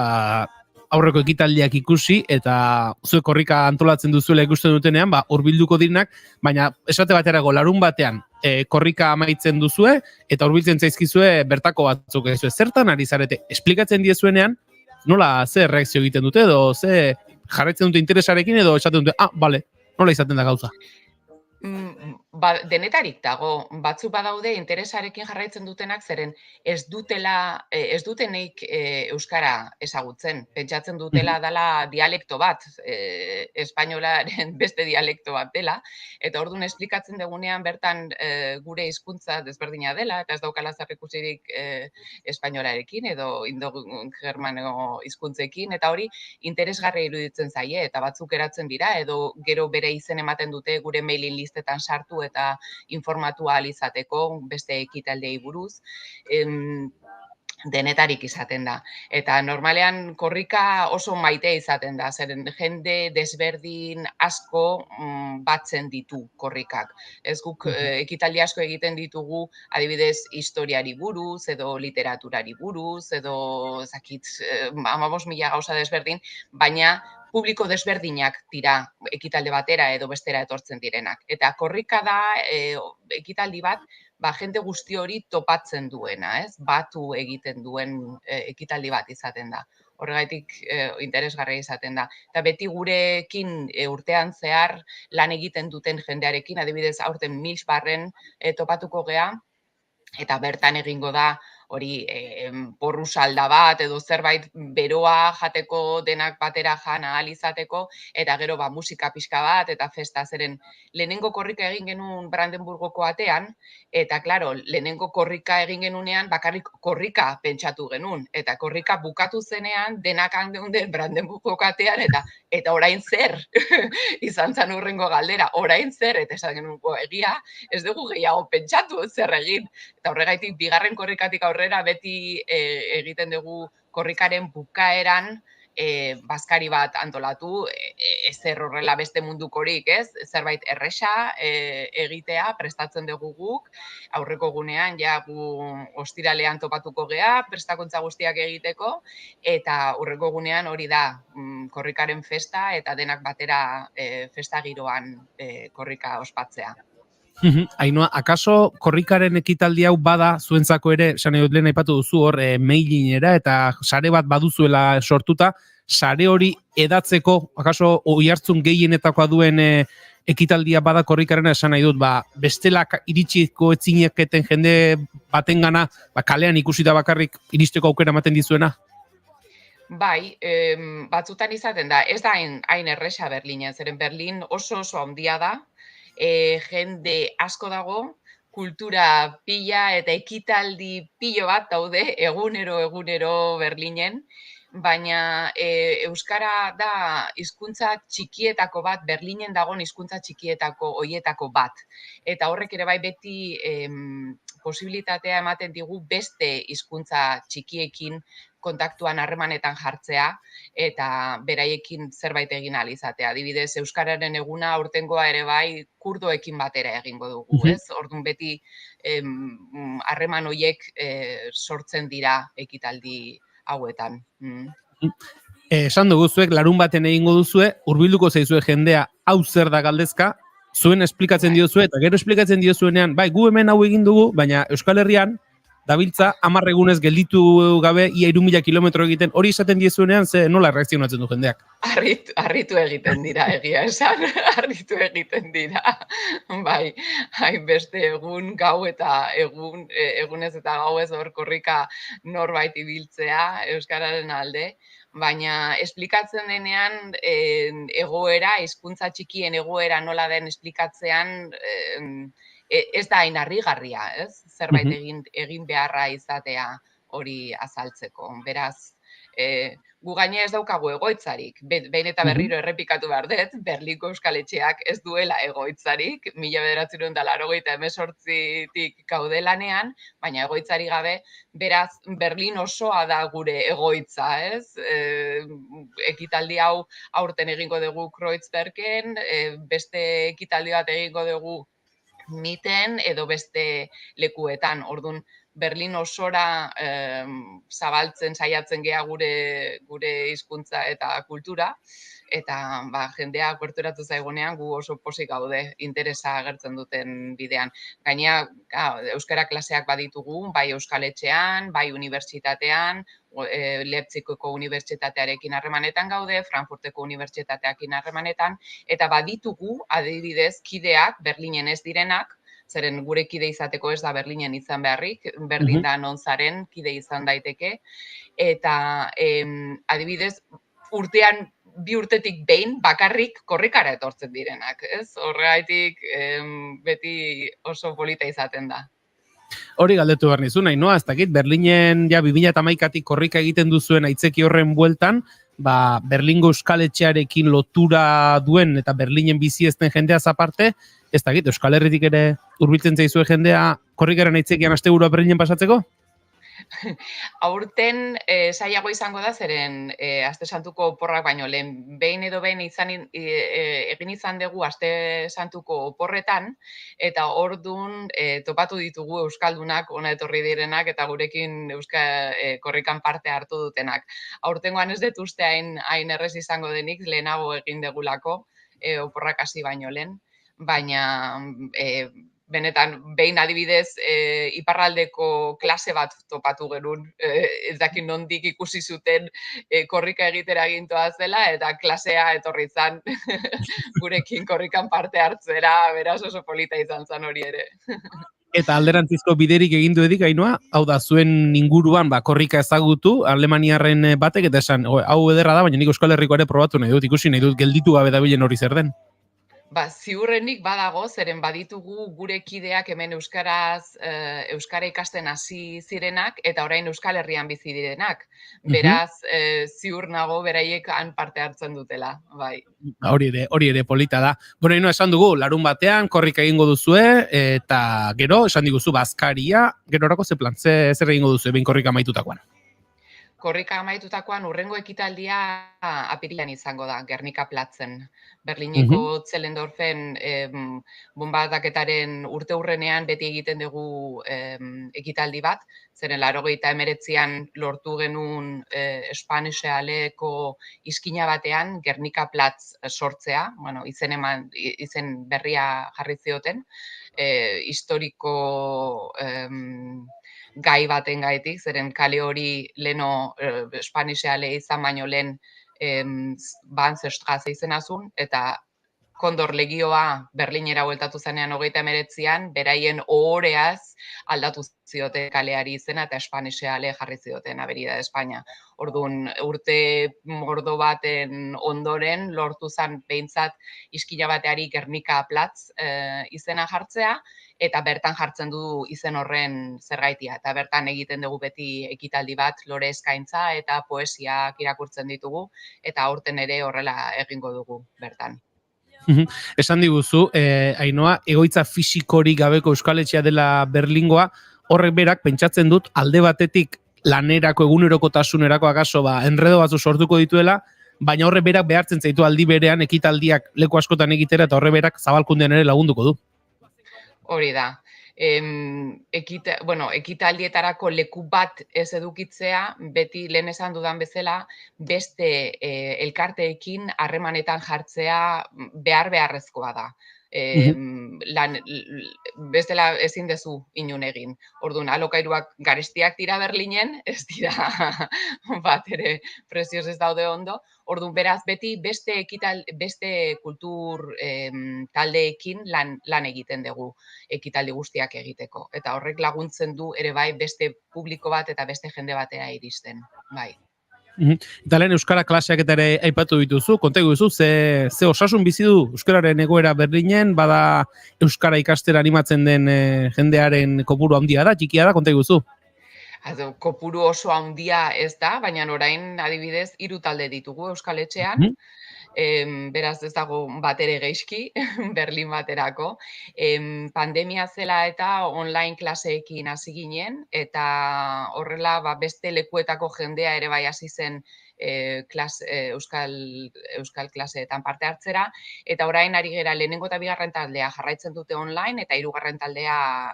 aurreko ekitaldiak ikusi eta zuek korrika antolatzen duzuela ikusten dutenean, hurbilduko direnak, baina esate baterago larun batean korrika amaitzen duzue eta hurbiltzen zaizkizue bertako batzuk ez. Zertan ari zarete? Esplikatzen diezuenean, nola ze reakzio egiten dute edo ze jarraitzen dute interesarekin edo esaten dute, bale, nola izaten da gauza? Denetarik dago, batzuk badaude interesarekin jarraitzen dutenak, zeren ez dutenek euskara ezagutzen, pentsatzen dutela dela dialekto bat, espainolaren beste dialekto bat dela, eta orduan esplikatzen dugunean bertan gure hizkuntza desberdina dela, eta ez daukala zerikusirik espainolarekin edo indo-germano hizkuntzekin, eta hori interesgarria iruditzen zaie, eta batzuk eratzen dira, edo gero bere izen ematen dute gure mailing listetan sartu eta informatu ahal izateko beste ekitaldei buruz, denetarik izaten da. Eta normalean korrika oso maitea izaten da, zeren jende desberdin asko batzen ditu korrikak. Ez guk ekitaldi asko egiten ditugu, adibidez, historiari buruz, edo literaturari buruz, edo zakit 15.000 gauza desberdin, baina publiko desberdinak dira ekitalde batera edo bestera etortzen direnak. Eta korrika da ekitaldi bat, jende guzti hori topatzen duena, ez? Batu egiten duen ekitaldi bat izaten da. Horregaitik interesgarria izaten da. Eta beti gurekin urtean zehar lan egiten duten jendearekin, adibidez aurten Milsbarren topatuko gea, eta bertan egingo da hori porru salda bat edo zerbait beroa jateko denak batera jan ahal izateko, eta gero musika pixka bat eta festa, zeren lehenengo korrika egin genuen Brandenburgoko atean, eta klaro, lehenengo korrika egin genunean bakarrik korrika pentsatu genuen, eta korrika bukatu zenean denak handeunden Brandenburgoko atean, eta orain zer, izan zen urrengo galdera, orain zer, eta esan genuen egia, ez dugu gehiago pentsatu zer egin, eta horregaitik bigarren korrikatik aurrera beti egiten dugu korrikaren bukaeran bazkari bat antolatu, ezer horrela beste mundukorik, ez? Zerbait erresa egitea prestatzen dugu guk, aurreko gunean gu ostiralean topatuko gea, prestakuntza guztiak egiteko, eta aurreko gunean hori da korrikaren festa eta denak batera festa giroan korrika ospatzea. Ainhoa, akaso korrikaren ekitaldi hau bada zuentzako ere, esan edut lehen aipatu duzu hor mailinera eta sare bat baduzuela sortuta, sare hori edatzeko, akaso oihartzun gehienetakoa duen ekitaldia bada korrikarena, esan nahi dut, bestela iritsiko etzineketen jende batengana, kalean ikusita bakarrik iristeko aukera ematen dizuena? Bai, batzutan izaten da, ez da hain erresa Berlinen, zeren Berlin oso handia da, jende asko dago, kultura pila eta ekitaldi pilo bat daude egunero Berlinen, baina euskara da hizkuntza txikietako bat, Berlinen dagoen hizkuntza txikietako hoietako bat. Eta horrek ere bai beti posibilitatea ematen digu beste hizkuntza txikiekin kontaktuan harremanetan jartzea eta beraiekin zerbait egin ahal izatea. Adibidez, euskararen eguna aurtengoa ere bai kurdoekin batera egingo dugu, ez? Orduan beti harreman horiek sortzen dira ekitaldi hauetan. Esan dugu zuek larun baten egingo duzue, hurbilduko zaizue jendea hau zer da galdezka, zuen esplikatzen diozue, eta gero esplikatzen diozuenean, bai, gu hemen hau egin dugu, baina Euskal Herrian, dabiltza, 10 egunez gelditu gabe, ia 3.000 kilometro egiten, hori esaten diezuenean, ze nola reakzionatzen du jendeak? Harritu egiten dira, egia esan, harritu egiten dira. Bai, hainbeste egun, gau eta egunez eta gauez hor korrika norbait ibiltzea Euskararen alde, baina esplikatzen denean egoera, hizkuntza txikien egoera nola den esplikatzean ez da hain harrigarria, ez? Zerbait egin beharra izatea hori azaltzeko. Beraz, gu gaine ez daukagu egoitzarik. Behin eta berriro errepikatu behar dut, Berlingo Euskaletxeak ez duela egoitzarik, 1988tik gaude lanean, baina egoitzarik gabe, beraz, Berlin osoa da gure egoitza, ez? Ekitaldi hau aurten egingo dugu Kreuzbergen, beste ekitaldi bat egingo dugu Miten edo beste lekuetan. Orduan, Berlin osora zabaltzen saiatzen gea gure hizkuntza eta kultura, eta jendea gerturatu zaigunean gu oso pozik gaude interesa agertzen duten bidean. Gainera, euskara klaseak baditugu, bai Euskaletxean, bai unibertsitatean, Leipzigeko unibertsitatearekin harremanetan gaude, Frankfurteko unibertsitatearekin harremanetan, eta baditugu, adibidez, kideak Berlinen ez direnak, zeren gure kide izateko ez da Berlinen izan beharrik, berdin da non zaren kide izan daiteke, eta adibidez, urtean 2 urtetik behin bakarrik korrikara etortzen direnak, ez? Horregatik beti oso polita izaten da. Hori galdetu behar nizu, Ainhoa, ez dakit, Berlinen 2011tik korrika egiten duzuen aitzeki horren bueltan, Berlingo Euskaletxearekin lotura duen eta Berlinen bizi ezten jendeaz aparte, ez dakit, Euskal Herritik ere hurbiltzen zaizue jendea korrikaren aitzekian asteburua Berlinen pasatzeko? Aurten zailago izango da, zeren Aste Santuko oporrak baino lehen behin edo behin egin izan dugu Aste Santuko oporretan, eta ordun topatu ditugu euskaldunak ona etorri direnak eta gurekin korrikan parte hartu dutenak. Aurtengoan ez dut uste hain errez izango denik, lehenago egin degulako oporrak hasi baino lehen, baina benetan, behin adibidez, iparraldeko klase bat topatu genuen, ez dakit nondik ikusi zuten korrika egitera egintoa zela, eta klasea etorri zan gurekin korrikan parte hartzera, beraz oso polita izan zan hori ere. Eta alderantzizko biderik egin duedik, Ainhoa, hau da, zuen inguruan korrika ezagutu, alemaniarren batek, eta esan, hau ederra da, baina nik Euskal Herriko ere probatu nahi dut, ikusi nahi dut, gelditu gabe dabilen hori zer den. Ziurrenik badago, zeren baditugu gure kideak hemen euskara ikasten hasi zirenak, eta orain Euskal Herrian bizi direnak. Beraz, ziur nago beraiek han parte hartzen dutela, bai. Hori ere polita da. Bueno, Ainhoa, esan dugu, larun batean, korrika egingo duzue, eta gero, esan diguzu, bazkaria, gero orako ze plan, zer egingo duzue, behin korrika amaitutakoan? Korrika amaitutakoan urrengo ekitaldia apirilan izango da, Gernika platzen. Berlineko Zellendorfen bonbardaketaren urteurrenean beti egiten dugu ekitaldi bat, zeren 1989an lortu genuen Espanische-aleko iskina batean Gernika platz sortzea, izen berria jarri zioten, historiko gai baten gaitik, zeren kale hori leno Espanische-ale izan baino lehen Banzerstraße izenazun, eta Kondor Legioa Berlinera bueltatu zenean 1989an, beraien ohoreaz aldatu zioten kaleari izena eta Espanische-ale jarri zioten Avenida de España. Orduan, urte mordo baten ondoren lortu zen behintzat iskina bateari Gernika platz izena jartzea, eta bertan jartzen du izen horren zergaitia. Eta bertan egiten dugu beti ekitaldi bat, lore eskaintza eta poesiak irakurtzen ditugu, eta aurten ere horrela egingo dugu bertan. Esan diguzu, Ainhoa, egoitza fisikorik gabeko Euskaletxea dela Berlingoa, horrek berak pentsatzen dut alde batetik lanerako, egunerokotasunerako akaso enredo batzu sortuko dituela, baina horrek berak behartzen zaitu aldi berean ekitaldiak leku askotan egitera eta horrek berak zabalkundean ere lagunduko du. Hori da. ekitaldietarako leku bat ez edukitzea, beti lehen esan dudan bezala, beste elkarteekin harremanetan jartzea beharrezkoa da. Bestela ezin dezu inun egin. Orduan, alokairuak garestiak dira Berlinen, ez dira bat ere prezioz ez daude ondo. Orduan, beraz, beti beste kultur taldeekin lan egiten dugu ekitaldi guztiak egiteko. Eta horrek laguntzen du ere bai beste publiko bat eta beste jende batera iristen. Bai. Eta lehen Euskara klaseak eta ere aipatu dituzu, kontegu duzu, ze osasun bizi du Euskararen egoera Berlinen, bada Euskara ikastera animatzen den jendearen kopuru handia da, txikia da, kontegu duzu? Kopuru oso handia ez da, baina orain adibidez 3 talde ditugu Euskal Etxean, beraz ez dago bat ere geizki, Berlin baterako. Pandemia zela eta online klaseekin hasi ginen, eta horrela beste lekuetako jendea ere bai hasi zen euskal klaseetan parte hartzera, eta orain ari gera lehenengo eta bigarren taldea jarraitzen dute online, eta 3. taldea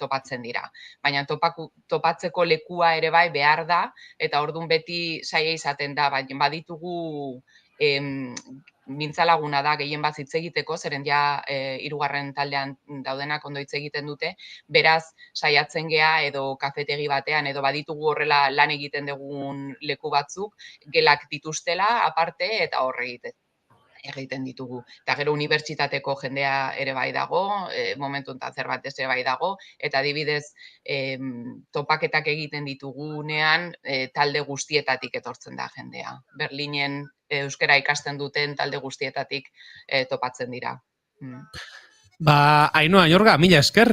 topatzen dira. Baina topatzeko lekua ere bai behar da, eta orduan beti saia izaten da, baina baditugu mintzalaguna da gehien bat hitz egiteko, zeren ja 3. taldean daudenak ondo hitz egiten dute, beraz saiatzen gea edo kafetegi batean edo baditugu horrela lan egiten dugun leku batzuk, gelak dituztela aparte eta horre egiten ditugu. Eta gero unibertsitateko jendea ere bai dago, momentu enten Cervantes ere bai dago, eta adibidez topaketak egiten ditugunean talde guztietatik etortzen da jendea. Berlinen euskara ikasten duten talde guztietatik topatzen dira. Ainhoa Iorga, mila esker,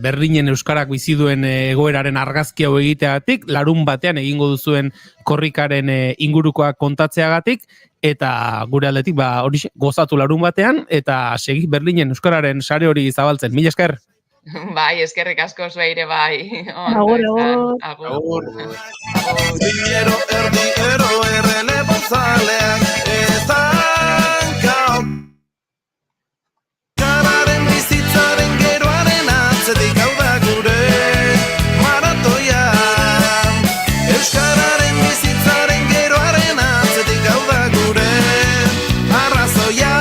Berlinen euskarak bizi duen egoeraren argazki hau egiteagatik, larun batean egingo duzuen korrikaren ingurukoak kontatzeagatik, eta gure aldetik hori gozatu larun batean, eta segi Berlinen euskararen sare hori zabaltzen. Mila esker. Bai, eskerrik asko zueire bai. Agur. Zilero erdiero errele bozaleak ezan gau. Kararen bizitzaren geroaren atzetik hau da gure maratoia. Euskararen bizitzaren geroaren atzetik hau da gure arrazoia.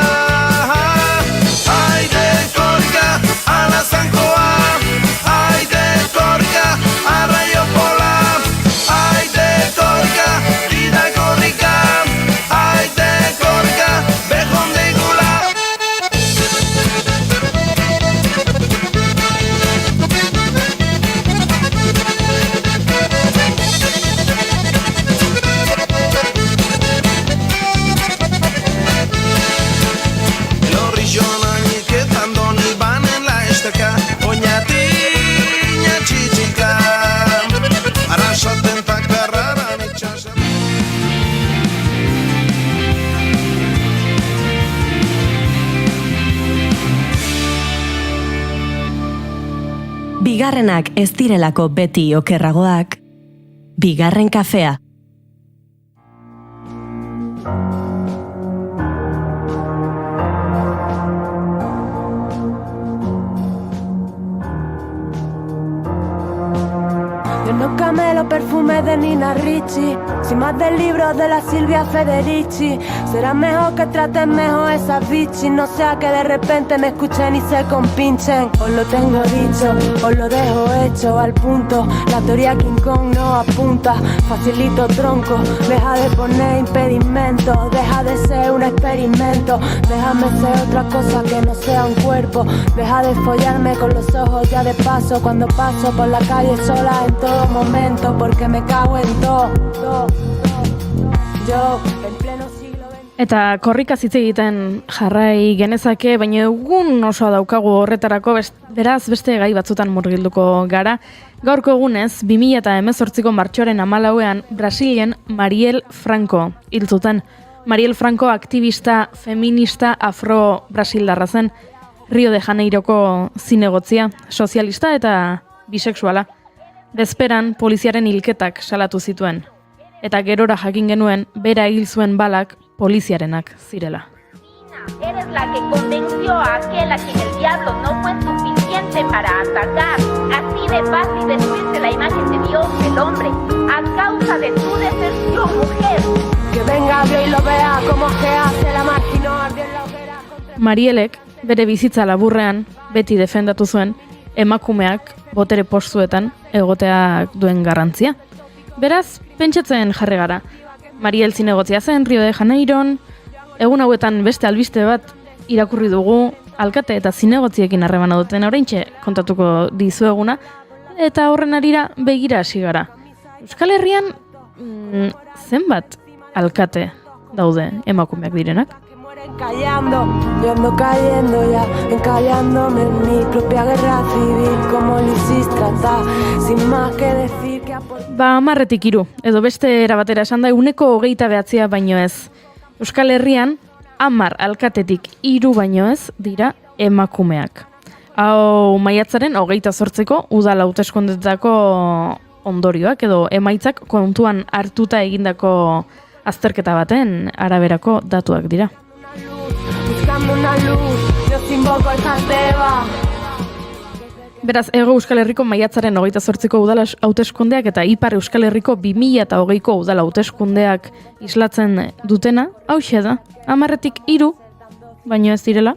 Aide korrika ala zankoa, aide korrika arraio pola, aide korrika ida korrika, aide korrika behon deigula. Bigarrenak ez direlako beti okerragoak, bigarren kafea. Yo no camelo perfume de Nina Ricci, sin más del libro de la Silvia Federici. Será mejor que traten mejor esas bichis, no sea que de repente me escuchen y se compinchen. Os lo tengo dicho, os lo dejo hecho al punto. La teoría King Kong no apunta, facilito tronco. Deja de poner impedimentos, deja de ser un experimento. Déjame ser otra cosa que no sea un cuerpo. Deja de follarme con los ojos ya de paso cuando paso por la calle sola en todo momento, porque me cago en todo. Yo, en pleno siglo XX. Eta korrika hitz egiten jarrai genezake, baina egun osoa daukagu horretarako, beraz beste gai batzutan murgilduko gara. Gaurko egunez, 2018ko martxoaren 14ean Brasilen Mariel Franco hil zuten. Mariel Franco aktivista feminista afro-brasildarra zen, Rio de Janeiroko zinegotzia, sozialista eta bisexuala. Bezperan poliziaren hilketak salatu zituen, eta gerora jakin genuen bera hil zuen balak poliziarenak zirela. Eres la que convenció a aquel a quien el diablo no fue suficiente. suficiente para atacar así de fácil destruirse la imagen de Dios, el hombre, a causa de tu deserción, mujer. Que venga Dios y lo vea como que hace la máquina arde en la hoguera. Marielek bere bizitza laburrean beti defendatu zuen emakumeak botere postuetan egoteak duen garrantzia. Beraz, pentsatzen jarri gara. Mariel zinegotzia zen Rio de Janeiron, egun hauetan beste albiste bat irakurri dugu, alkate eta zinegotziekin harremana duten oraintxe kontatuko dizueguna, eta horren arira begira hasi gara. Euskal Herrian zenbat alkate daude emakumeak direnak? Callando, yo ando cayendo ya, encallándome en mi propia guerra civil, como lo hiciste tratar, sin más que decir que Ba, 10-3, edo beste erabatera esan da 29 baino ez. Euskal Herrian, 10 alkatetik 3 baino ez dira emakumeak. Hau maiatzaren 28ko udal hauteskundetako ondorioak edo emaitzak kontuan hartuta egindako azterketa baten araberako datuak dira. buscando una luz, yo invoco el janteba. Beraz, Hego Euskal Herriko maiatzaren 28ko udal hauteskundeak eta Ipar Euskal Herriko 2020ko udal hauteskundeak islatzen dutena, hauxe da, 10-tik 3, baino ez direla,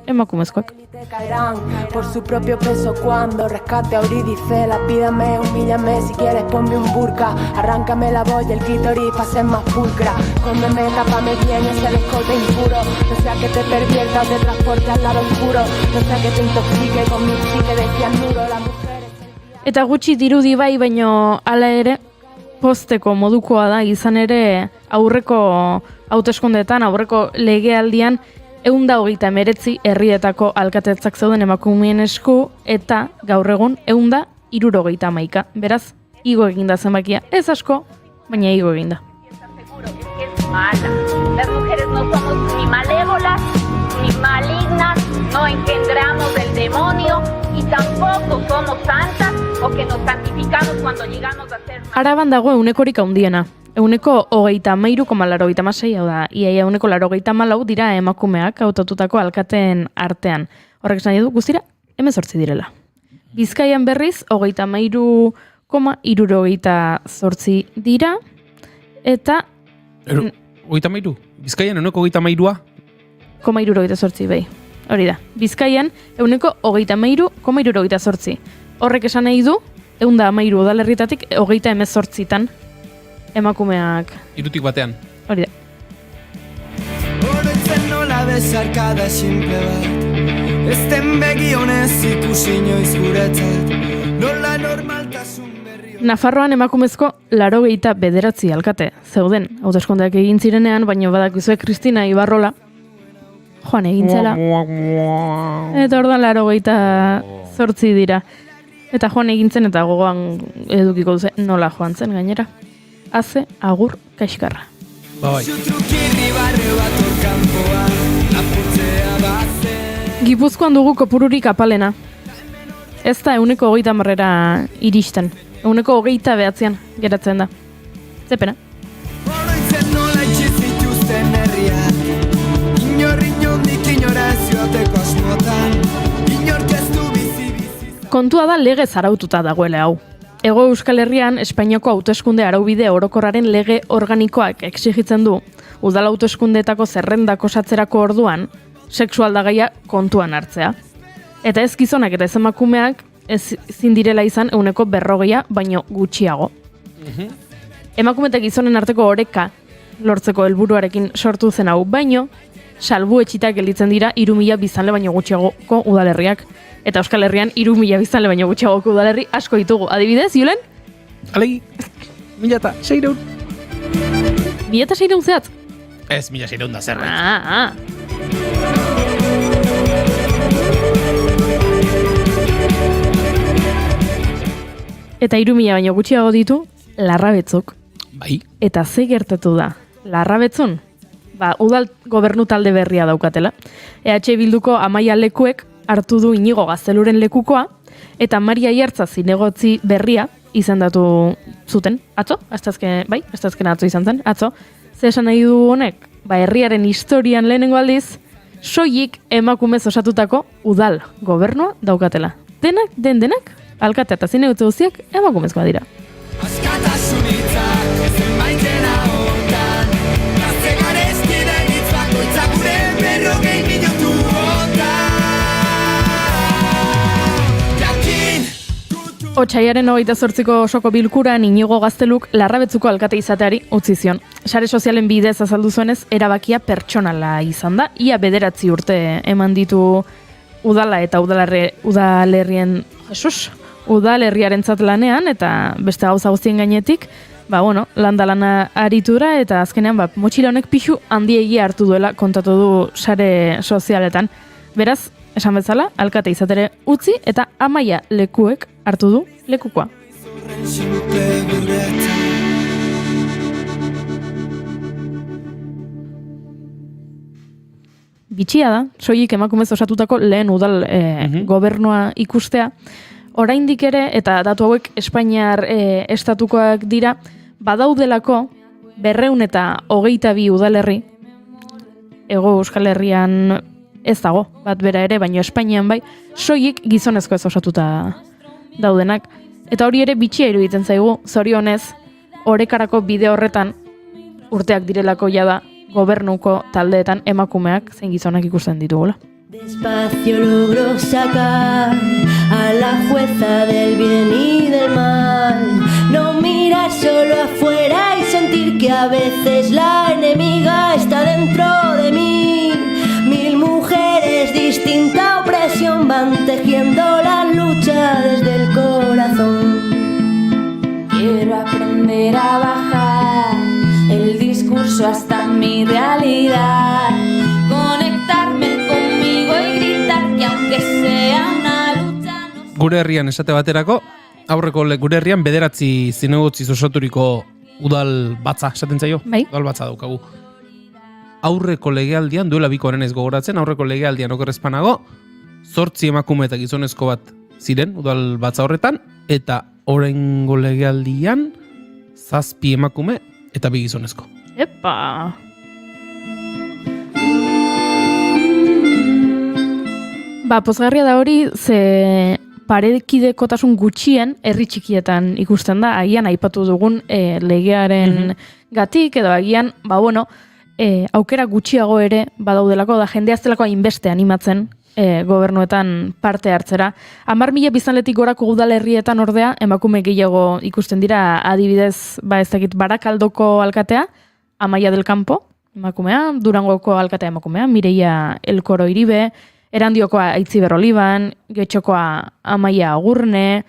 emakumezkoak. Caerán por su propio peso cuando rescate a Eurídice. Lapídame, humíllame, si quieres ponme un burka. Arráncame la voz y el clítoris pa' ser más pulcra. Cómeme, tápame bien ese escote impuro. No sea que te pervierta o te transporte al lado oscuro. No sea que te intoxique con mi psique de cianuro. Las mujeres... Eta gutxi dirudi bai, baino hala ere, posteko modukoa da izan ere aurreko hauteskundeetan, aurreko legealdian, 129 herrietako alkatetzak zeuden emakumeen esku eta gaur egun 171. Beraz, igo eginda zenbakia. Ez asko, baina igo eginda. Las mujeres no somos ni malévolas, ni malignas, no engendramos el demonio y tampoco somos santas o que nos santificamos cuando llegamos a ser... Araban dago eunekorik handiena. 133,86, hau da, iaia 184 dira emakumeak hautatutako alkateen artean. Horrek esan du guztira, 18 direla. Bizkaian berriz, 33,78 dira, eta... 33? Bizkaian 1,33? 0,78 bai, hori da. Bizkaian 1,33,78. Horrek esan nahi du, 113 udalerritatik 38 emakumeak. 3 batean. Hori da. Oroitzen nola besarkada simple bat, ezten begionez ikusi inoiz guretzat, nola normaltasun berri... Nafarroan emakumezko 89 alkate zeuden. Hauteskundeak egin zirenean, baina badakizue Kristina Ibarrola joan egin zela. Eta ordan 88 dira. Eta joan egin zen eta gogoan edukiko duze nola joan zen gainera. Haze agur kaxkarra. Bai. Gipuzkoan dugu kopururik apalena. Ez da 130 iristen. 129 geratzen da. Zepena. Oroitzen nola itxizituzten herriak, inondik inorazioateko asmotan, inork ez du bizi. Kontua da lege zaraututa dagoela hau. Hego Euskal Herrian, Espainiako hauteskunde araubide orokorraren lege organikoak exigitzen du, udal hauteskundeetako zerrendak osatzerako orduan, sexualdagaia kontuan hartzea. Eta ez gizonak eta ez emakumeak ezin direla izan 140 baino gutxiago. Emakume eta gizonen arteko oreka lortzeko helburuarekin sortu zen hau, baino salbuetxitak gelditzen dira 3.000 biztanle baino gutxiagoko udalerriak. Eta Euskal Herrian 3.000 biztanle baino gutxiagoko udalerri asko ditugu. Adibidez, Julen? Alegi, 1.600. 1.600 zehatz? Ez, 1.600 da zerbait. Eta 3.000 baino gutxiago ditu Larrabetzuk. Bai. Eta ze gertatu da? Larrabetzun? Udal gobernu talde berria daukatela. EH Bilduko Amaia Lekuek hartu du Inigo Gazteluren lekukoa, eta Maria Iartza zinegotzi berria izendatu zuten. Atzo? Astazken atzo izan zen. Atzo. Ze esan nahi du honek? Herriaren historian lehenengo aldiz, soilik emakumez osatutako udal gobernua daukatela. Denak, alkatea eta zinegutze guztiak emakumezkoa dira. Askatasun hitzak zenbaiten ahotan, gazte garezkiden hitz bakoitzak gure 40 minutu otan. Jakin! Otsaiaren 28ko osoko bilkuran Inigo Gazteluk Larrabetzuko alkate izateari utzi zion. Sare sozialen bidez azaldu zuenez, erabakia pertsonala izan da. Ia 9 urte eman ditu udala eta udalerriarentzat lanean, eta beste gauza guztien gainetik, landa aritura, eta azkenean motxila honek pixu handiegia hartu duela kontatu du sare sozialetan. Beraz, esan bezala, alkate izatere utzi, eta Amaia Lekuek hartu du lekukoa. Bitxia da, soilik emakumez osatutako lehen udal gobernua ikustea. Oraindik ere, eta datu hauek Espainiar estatukoak dira, badaudelako 222 udalerri, Hego Euskal Herrian ez dago, bat bera ere, baina Espainian bai, soilik gizonezko ez osatuta daudenak. Eta hori ere bitxia iruditzen zaigu, zorionez, orekarako bide horretan, urteak direlako jada, gobernuko taldeetan emakumeak zein gizonak ikusten ditugula. Despacio logro sacar a la jueza del bien y del mal. No mirar solo afuera y sentir que a veces la enemiga está dentro de mí. 1000 mujeres, distinta opresión van tejiendo la lucha desde el corazón. Quiero aprender a bajar el discurso hasta mi realidad. Conectarme conmigo y gritar que aunque sea una lucha... Gure herrian esate baterako, gure herrian 9 zinegotziz osaturiko udal batza, esaten zaio? Bai. Udal batza daukagu. Aurreko legealdian, duela biko ez gogoratzen, aurreko legealdian okerrezpanago, 8 emakume eta gizonezko bat ziren udal batza horretan, eta oraingo legealdian 7 emakume eta 2 gizonezko. Epa! Pozgarria da hori, ze parekidekotasun gutxien herri txikietan ikusten da, agian aipatu dugun legearen gatik, edo agian, aukera gutxiago ere badaudelako, da jende aztelako hainbeste animatzen gobernuetan parte hartzera. 10.000 biztanletik gorako udalerrietan ordea, emakume gehiago ikusten dira, adibidez, Barakaldoko alkatea, Amaia del Campo, emakumea, Durangoko alkatea emakumea, Mireia Elkoro Iribe, Erandiokoa Aitziber Oliban, Getxokoa Amaia Agurne,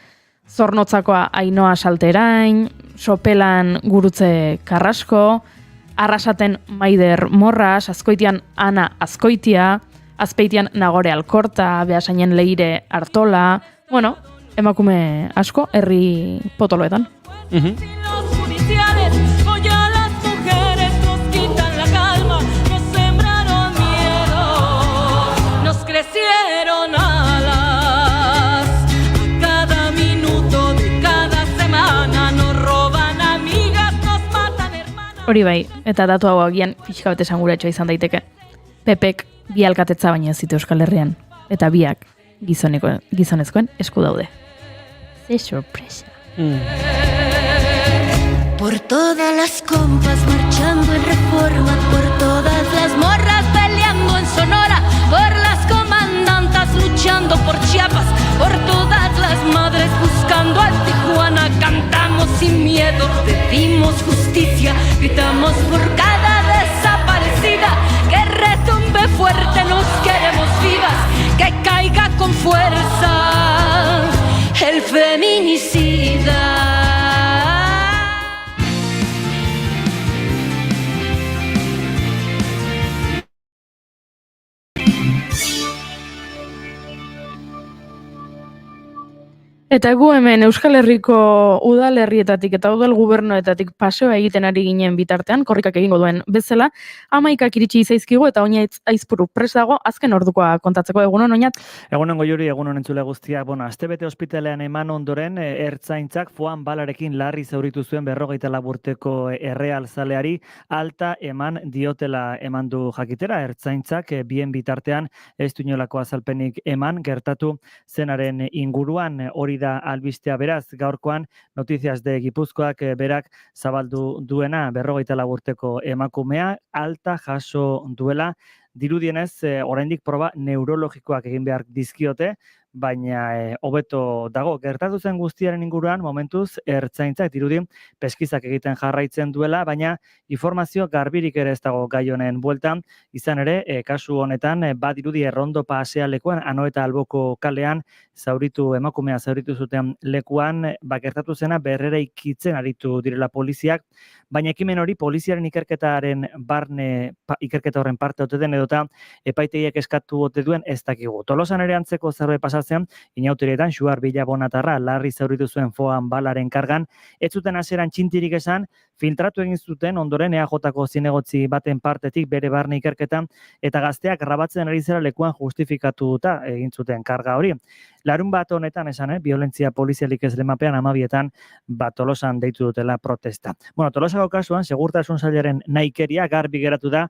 Zornotzakoa Ainoa Salterain, Sopelan Gurutze Karrasko, Arrasaten Maider Morras, Azkoitian Ana Azkoitia, Azpeitian Nagore Alkorta, Beasainen Leire Artola, emakume asko, herri potoloetan. Crecieron alas, a cada minuto de cada semana nos roban amigas, nos matan hermanas. Hori bai, eta datu hau agian pixka bete esanguratxoa izan daiteke. Pepek 2 alkatetza baina ez ditu Euskal Herrian, eta 2 gizonezkoen esku daude. Ze sorpresa. Por todas las compas marchando en Reforma, por todas las morras peleando en Sonora, por las comandantas luchando por Chiapas, por todas las madres buscando al Tijuana, cantamos sin miedo, pedimos justicia, gritamos por cada desaparecida, que retumbe fuerte, nos queremos vivas, que caiga con fuerza el feminicida. Eta gu hemen Euskal Herriko udalerrietatik eta udal gobernuetatik paseoa egiten ari ginen bitartean, korrikak egingo duen bezala, 11 iritsi zaizkigu eta Oñaitz Aizpuru prest dago azken ordukoa kontatzeko. Egunon, Oñat? Egunon Goiuri, egunon entzule guztia. Astebete ospitalean eman ondoren, ertzaintzak foan balarekin larri zauritu zuen 24 urteko errealzaleari alta eman diotela eman du jakitera. Ertzaintzak bien bitartean ez du inolako azalpenik eman gertatu zenaren inguruan. Hori da albistea beraz, gaurkoan Noticias de Gipuzkoak berak zabaldu duena 24 urteko emakumea alta jaso duela. Dirudienez, oraindik proba neurologikoak egin behar dizkiote, baina hobeto dago. Gertatu zen guztiaren inguruan, momentuz, ertzaintzak dirudien peskizak egiten jarraitzen duela, baina informazio garbirik ere ez dago gai honen bueltan. Izan ere, kasu honetan, badirudi errondo pasealekuan, Anoeta Alboko kalean, emakumea zauritu zuten lekuan, gertatu zena berrera ikitzen aritu direla poliziak, baina ekimen hori poliziaren ikerketaren barne, ikerketa horren parte ote den edota epaitegiek eskatu ote duen ez dakigu. Tolosan ere antzeko zerbait pasatzen, inauterietan Xuar Bilabonatarra larri zauritu zuen foan balaren kargan, ez zuten hasieran txintirik esan, filtratu egin zuten ondoren EAJko zinegotzi baten partetik bere barne ikerketan eta gazteak grabatzen ari zera lekuan justifikatuta egin zuten karga hori. Larun bat honetan esan, violentzia polizialik ez lemapean 12etan Tolosan deitu dutela protesta. Tolosako kasuan, segurtasun sailaren nahikeria garbi geratu da,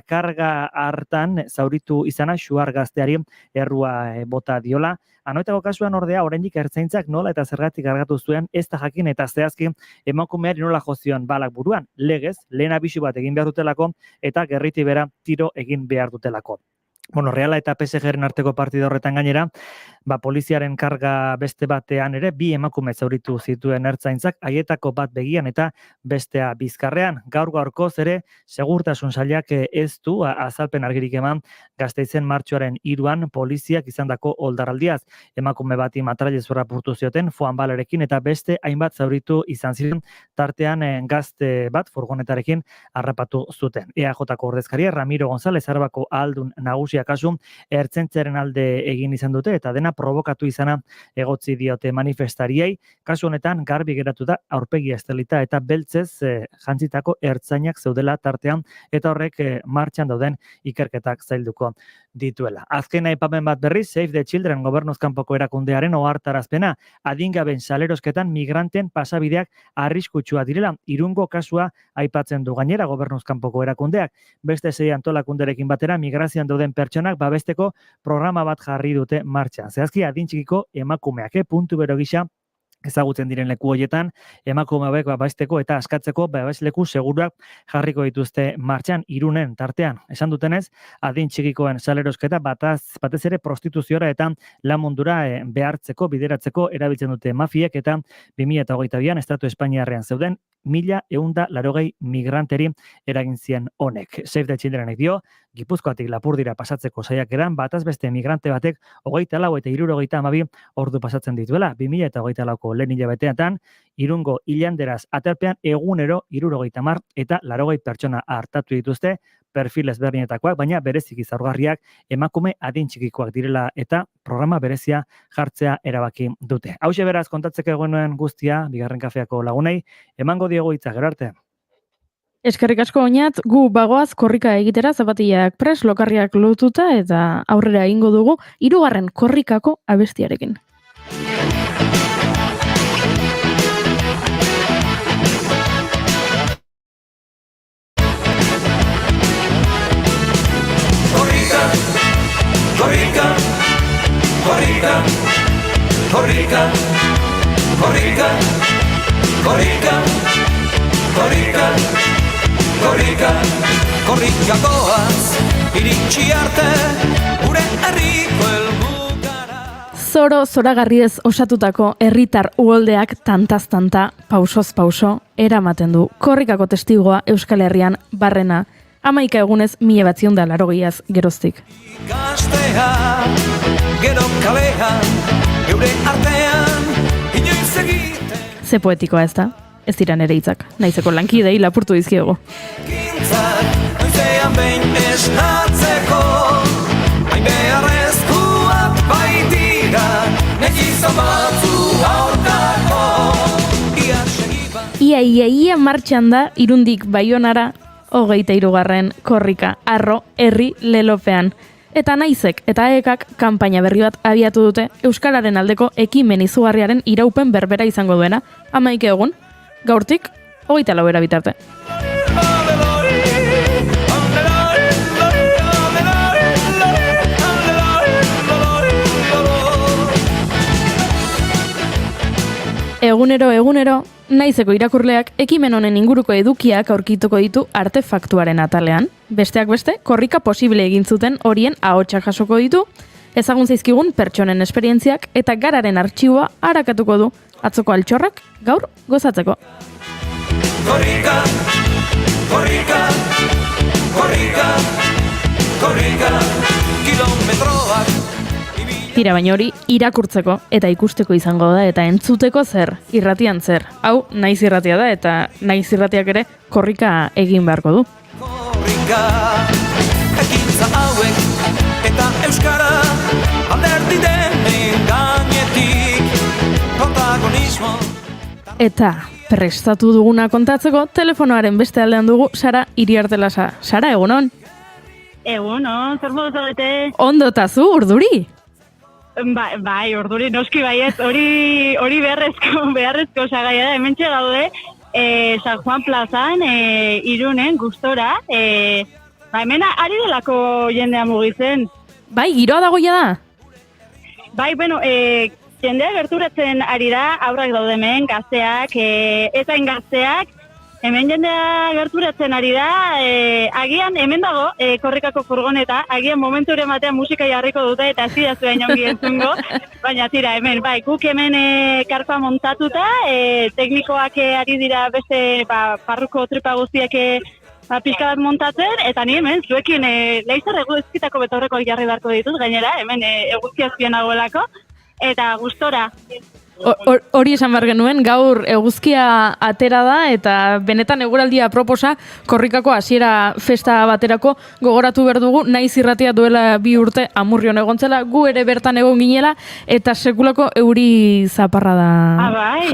karga hartan zauritu izana Xuar gazteari errua bota diola. Anoetako kasuan ordea, oraindik ertzaintzak nola eta zergatik kargatu zuen ez da jakin eta zehazki emakumeari nola jozion balak buruan. Legez, lehen abisu bat egin behar dutelako eta gerriti bera tiro egin behar dutelako. Reala eta PSG-ren arteko partida horretan gainera, poliziaren karga beste batean ere, 2 emakume zauritu zituen ertzaintzak, haietako bat begian eta bestea bizkarrean. Gaur-gaurkoz ere, segurtasun sailak ez du azalpen argirik eman Gasteizen martxoaren 3an poliziak izandako oldarraldiaz. Emakume bati matrailezurra apurtu zioten, foan balarekin eta beste hainbat zauritu izan ziren, tartean gazte bat furgonetarekin harrapatu zuten. EAJko ordezkaria Ramiro González Arbako ahaldun nagusia kasu ertzaintzaren alde egin izan dute eta dena provokatu izana egotzi diote manifestariei. Kasu honetan garbi geratu da aurpegi estelita eta beltzez jantzitako ertzainak zeudela tartean eta horrek martxan dauden ikerketak zailduko dituela. Azken aipamen bat berriz, Save the Children gobernuz kanpoko erakundearen ohartarazpena, adingaben salerosketan migranten pasabideak arriskutsua direla. Irungo kasua aipatzen du gainera gobernuz kanpoko erakundeak. Beste 6 antolakunderekin batera migrazioan dauden pertsonak babesteko programa bat jarri dute martxan. Zehazki adin txikiko emakumeak, puntu bero gisa ezagutzen diren leku horietan, emakume hauek babesteko eta askatzeko babesleku seguruak jarriko dituzte martxan. Irunen tartean. Esan dutenez, adin txikikoen salerosketa batez ere prostituziora eta lan mundura behartzeko, bideratzeko erabiltzen dute mafiek eta 2022an Estatu Espainiarrean zeuden 1180 migranteri eragin zien honek. Save the Childrenek dio, Gipuzkoatik Lapurdira pasatzeko saiakeran bataz beste migrante batek 24 eta 72 ordu pasatzen dituela. 2024ko lehen hilabetean Irungo Ilanderaz aterpean egunero 70 eta 80 pertsona hartatu dituzte, perfil ezberdinetakoak, baina bereziki zaurgarriak emakume adin txikikoak direla eta programa berezia jartzea erabaki dute. Hauxe beraz kontatzeko genuen guztia, Bigarren Kafeako lagunei, emango diego hitza, gero arte. Eskerrik asko Oñat, gu bagoaz korrika egitera zapatillak pres, lokarriak lotuta eta aurrera egingo dugu 3. korrikako abestiarekin. Korrika, korrika, korrika, korrika, korrika, korrika, korrika, korrika goaz, iritsi arte, gure herriko helbugara. Zoragarriez osatutako herritar uholdeak tantaz-tanta, pausoz pauso, eramaten du korrikako testigoa Euskal Herrian barrena, 11 egunez 1980 geroztik. Gaztea, gero kalean, geure artean, inoiz egiten. Ze poetikoa ez da? Ez dira nere hitzak, naizeko lankidei lapurtu dizkiego. Gintzak, noizean behin esnatzeko, hain beharrezkoak baitira, negizan batzu Ia martxan da Irundik Baionara 23. korrika, Arro herri lelopean. Eta naizek eta ekak kanpaina berri bat abiatu dute Euskararen aldeko ekimen izugarriaren iraupen berbera izango duena. 11 egun, gaurtik 24 bitarte. Egunero, naizeko irakurleak ekimen honen inguruko edukiak aurkituko ditu artefaktuaren atalean. Besteak beste, korrika posible egin zuten horien ahotsak jasoko ditu, ezagun zaizkigun pertsonen esperientziak eta gararen artxiboa arakatuko du atzoko altxorrak gaur gozatzeko. Korrika, kilometroak. Tira, baina hori irakurtzeko eta ikusteko izango da eta entzuteko zer, irratian zer. Hau, naiz irratia da eta naiz irratiak ere korrika egin beharko du. Korrika, ekintza hauek eta euskara alderdi denen gainetik protagonismo. Eta prestatu duguna kontatzeko telefonoaren beste aldean dugu Sara Iriartelasa. Sara, egunon? Egunon, zer modu zaudete? Ondo tazu, urduri? Bai, urduri noski baiet, hori beharrezko osagaia da, hementxe gaude, San Juan plazan, Irunen, gustora, hemen ari delako jendea mugitzen. Bai, giroa dagoia da? Bai, bueno, jendea gerturatzen ari da, aurrak daude hemen, gazteak, eta ingazteak, hemen jendea gerturatzen ari da, agian hemen dago korrikako furgoneta, agian momentu ere batean musika jarriko dute eta hasi da zuen ongi entzungo, baina tira hemen, bai, guk hemen karpa montatuta, teknikoak ari dira beste parruko tripa guztiak pixka bat montatzen, eta ni hemen zuekin leizar eguzkitako betorrekoak jarri beharko ditut, gainera, hemen eguzkiazpien nagoelako, eta gustora. Hori esan behar genuen, gaur eguzkia atera da eta benetan eguraldia proposa korrikako hasiera festa baterako gogoratu behar dugu, naiz irratia duela 2 urte Amurrion egontzela, gu ere bertan egon ginela eta sekulako euri zaparra da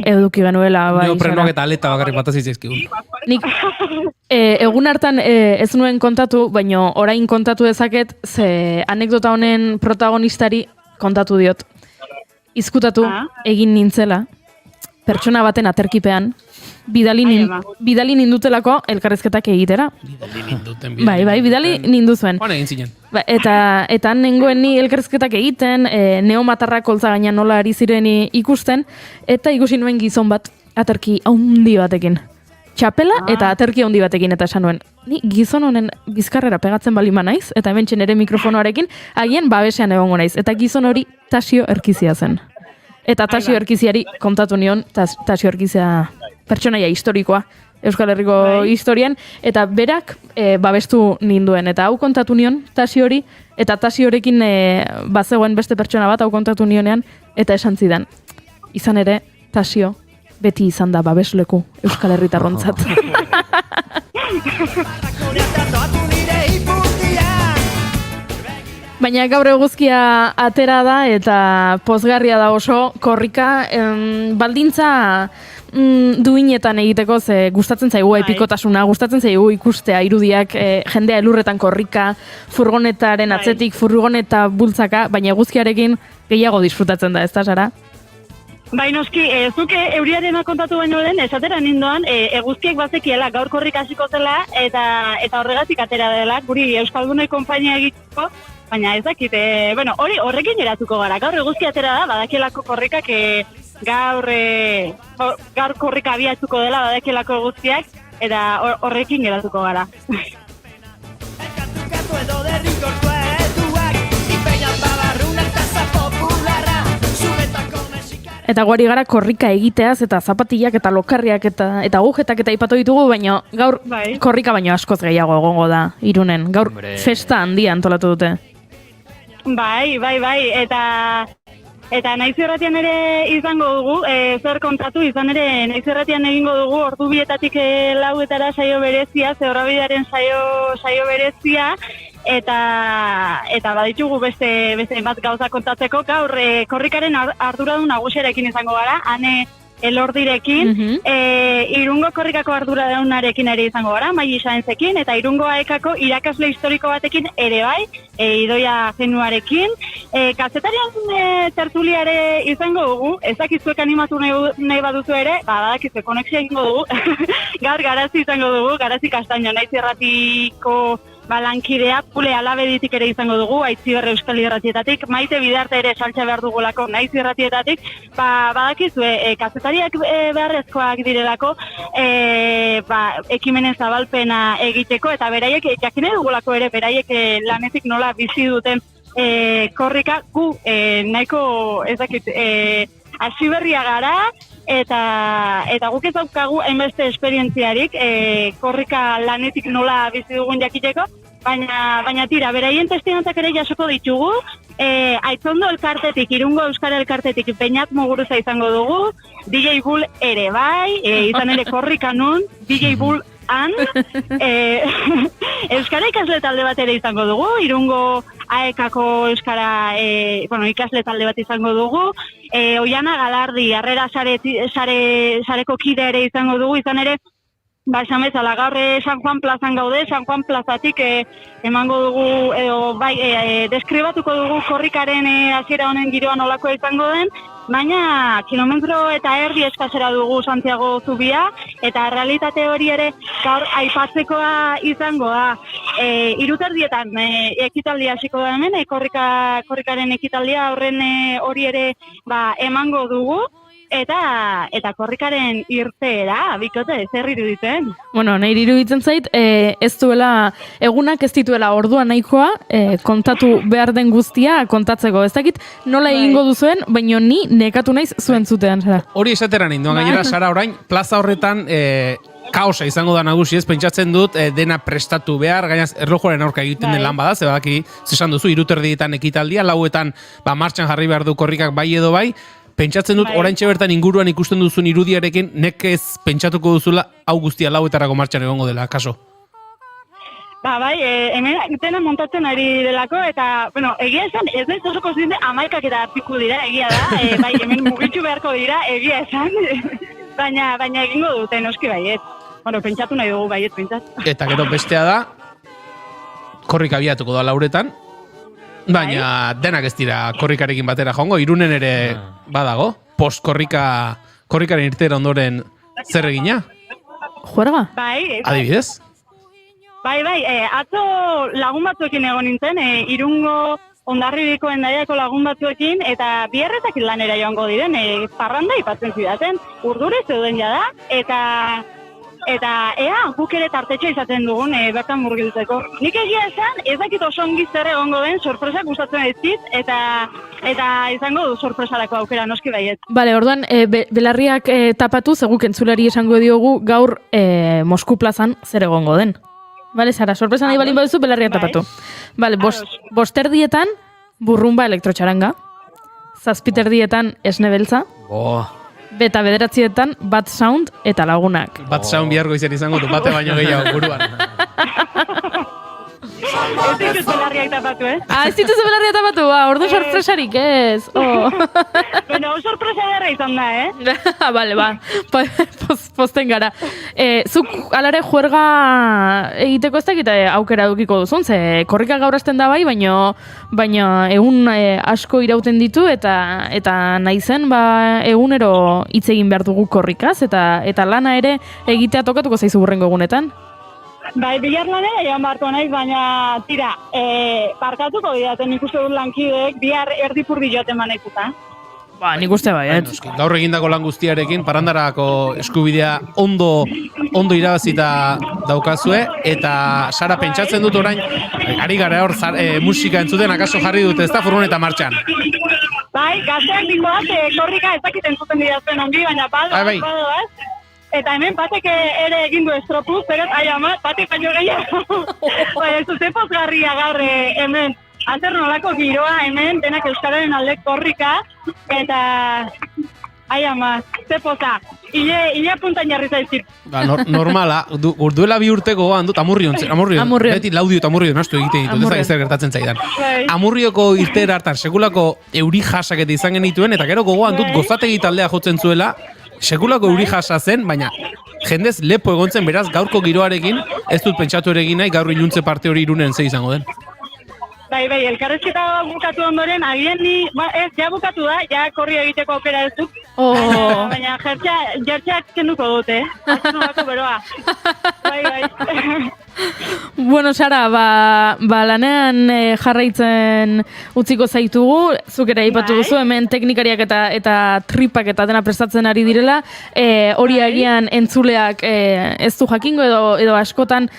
eduki genuela. Neoprenoak eta aleta bakarrik bat azizizkigun. Nik egun hartan ez nuen kontatu, baina orain kontatu dezaket, ze anekdota honen protagonistari kontatu diot. Izkutatu egin nintzela, pertsona baten aterkipean, bidali nindutelako elkarrizketak egitera. Bidali ninduzuen. Hone egin zinen. Eta nengoen ni elkarrizketak egiten, neomatarrak koltza gainean nola ari ziren ikusten, eta ikusi nuen gizon bat aterki haundi batekin. Txapela eta aterki haundi batekin, eta esan nuen, ni gizon honen bizkarrera pegatzen balima naiz, eta hemen ere mikrofonoarekin, agian babesean egongo naiz, eta gizon hori Tasio Erkizia zen. Eta Tasio Erkiziari kontatu nion, Tasio Erkizia pertsonaia historikoa, Euskal Herriko historian, eta berak babestu ninduen, eta hau kontatu nion Tasio hori, eta Tasiorekin bazegoen beste pertsona bat, hau kontatu nionean, eta esan zidan. Izan ere, Tasio beti izan da babesleku Euskal Herritarrontzat. Baina gaur eguzkia atera da eta pozgarria da oso korrika, baldintza duinetan egiteko, ze gustatzen zaigu epikotasuna, gustatzen zaigu ikustea irudiak, jendea elurretan korrika, furgonetaren atzetik, furgoneta bultzaka, baina eguzkiarekin gehiago disfrutatzen da, ez da, Sara? Bai, noski, zuke euriaren kontatu baino den, esatera nindoan, eguzkiek bazekiela gaur korrika hasiko zela, eta horregatik atera dela, guri Euskaldunei konpainia egiteko, baina ez dakit, horrekin eratuko gara, gaur eguzki atera da, badakielako korrikak, gaur korrika abiatuko dela, badakielako eguzkiak, eta horrekin geratuko gara. Eta guari gara korrika egiteaz eta zapatillak eta lokarriak eta agujetak eta aipatu ditugu, baina gaur korrika baino askoz gehiago egongo da Irunen. Gaur festa handia antolatu dute. Bai, eta naiz irratian ere izango dugu, zer kontatu, izan ere naiz irratian egingo dugu ordu 2:00 4:00 saio berezia, Zebrabidaren saio berezia, eta baditugu beste bat gauza kontatzeko. Gaur korrikaren arduradun nagusiarekin izango gara, Ane Elordirekin, Irungo korrikako arduradunarekin ere izango gara, Maili Saenzekin, eta Irungo AEKako irakasle historiko batekin ere bai, Idoia Zenuarekin. Kazetarian tertuliare izango dugu, ezakizuek animatu nahi baduzu ere, badakizuek konexia egingo dugu, gaur Garazi izango dugu, Garazi Kastaino, Naiz Irratiko balankidea, Pule Alabeditik ere izango dugu, Aitziberri Euskal Irratietatik, Maite Bidarte ere saltza behar dugulako Naiz Irratietatik, badakizue, kazetariak beharrezkoak direlako, ekimenen zabalpena egiteko, eta beraiek, jakine dugulako ere, beraiek lanetik nola bizi duten korrika, gu nahiko ezakit, hasiberria gara, eta guk ez daukagu hainbeste esperientziarik korrika lanetik nola bizi dugun jakiteko, baina tira, beraien testigantzak ere jasoko ditugu, Aitzondo elkartetik, Irungo Euskara elkartetik Beñat Muguruza izango dugu, DJ Bull ere bai, izan ere korrika nun, DJ Bull han, Euskara ikasle talde bat ere izango dugu, Irungo AEKako Euskara ikasle talde bat izango dugu, Oiana Galardi, Harrera sareko kide ere izango dugu, izan ere, esan bezala, gaur San Juan plazan gaude, San Juan plazatik emango dugu, deskribatuko dugu korrikaren hasiera honen giroa nolakoa izango den, baina kilometro eta erdi eskasera dugu Santiago Zubia, eta realitate hori ere gaur aipatzekoa izango da. 3:00 ekitaldi hasiko da hemen, korrikaren ekitaldia horren hori ere emango dugu, eta korrikaren irteera, bikote, zer iruditzen? Bueno, nahi iruditzen zait, ez duela, egunak ez dituela ordua nahikoa, kontatu behar den guztia kontatzeko. Ez dakit nola egingo duzuen, baina ni nekatu naiz zuen zutean, Sara. Hori esateran induan, gainera, Sara, orain, plaza horretan kaosa izango da nagusi, ez pentsatzen dut dena prestatu behar, gainaz erlojuaren aurka egiten den lan bada, zebaki, zesan duzu, 3:30 ekitaldia, 4:00 martxan jarri behar du korrikak bai edo bai. Pentsatzen dut, oraintxe bertan inguruan ikusten duzun irudiarekin, nekez pentsatuko duzula, hau guztia 4:00 martxan egongo dela, kaso? Bai, hemen dena montatzen ari delako, eta, egia esan, ez naiz oso konziente 11 eta piku dira, egia da, bai, hemen mugitu beharko dira, egia esan, baina egingo dute, noski baiet. Pentsatu nahi dugu baiet, pentsat. Eta gero bestea da, korrika abiatuko da 4:00, baina denak ez dira korrikarekin batera joango, Irunen ere badago, korrikaren irtera ondoren zer egina? Juerga? Bai. Adibidez? Bai, atzo lagun batzuekin egon nintzen, Irungo Hondarribiko Hendaiako lagun batzuekin, eta biherretak lanera joango diren, parranda ipatzen zidaten, urdure zeuden jada, eta guk ere tartetxo izaten dugun bertan murgiltzeko. Nik egia esan, ez dakit oso ongi zer egongo den, sorpresak gustatzen dizkit, eta izango du sorpresarako aukera, noski baiet. Bale, orduan, belarriak tapatu, zeguk entzulari esango diogu gaur Mosku plazan zer egongo den. Bale, Sara, sorpresa nahi balin baduzu, belarriak tapatu. Bale, 5:00 burrumba elektrotxaranga, 7:00 esne beltza, Beta 9:00 Bat Sound eta lagunak. Bat Sound bihargo izango du, bate baino gehiago buruan. Ez dituz belarriak tapatu, Ez dituz belarriak tapatu, ordu sorpresarik ez. Sorpresa derra izan da, Bale, posten gara. Zuk alare juerga egiteko ez dakit aukera dukiko duzun, ze korrika gaur hasten da bai, baina egun asko irauten ditu, eta nahi zen egunero hitz egin behar dugu korrikaz, eta lana ere egitea tokatuko zaizu burrengo egunetan. Bai, bilar lanera joan beharko naiz, baina tira, parkatuko didaten ikuste dut lankideek, bihar erdipurdi joaten maneikuta. Nik uste bai, Gaur egindako lan guztiarekin, parandarako eskubidea ondo irabazita daukazue, eta Sara, pentsatzen dut orain, ari gara hor musika entzuten, akaso jarri dute, ez da furgoneta martxan? Bai, gazteak dikoaz, korrika ez dakit entzuten didazten ongi, baina bado, eta hemen batek ere egin du estropuz, berat, batek baino gehiago. Ez dute pozgarria gaur hemen. Azer nolako giroa hemen, denak euskararen alde korrika, eta Ai ama, ze poza. Ile puntan jarri zaizkit. Normala, duela 2 urteko goan dut Amurrion. Beti Laudio eta Amurrion nastu egiten ditut, ez da gertatzen zaidan. Amurrioko irtera hartan sekulako euri jasaketa izan genituen, eta gero gogoan dut gozategi taldea jotzen zuela, sekulako euri jasa zen, baina jendez lepo egontzen, beraz gaurko giroarekin, ez dut pentsatu ere egin nahi, gaur iluntze parte hori Irunen ze izango den. Bai, elkarrezketa bukatu ondoren, agian ni, ez, ja bukatu da, ja korri egiteko aukera ez dut. Baina jertxeak kenduko dute, atzun bako beroa. Bai. Bueno, Sara, lanean jarraitzen utziko zaitugu, zuk ere aipatu duzu, hemen teknikariak eta tripak eta dena prestatzen ari direla, hori agian entzuleak ez du jakingo edo askotan,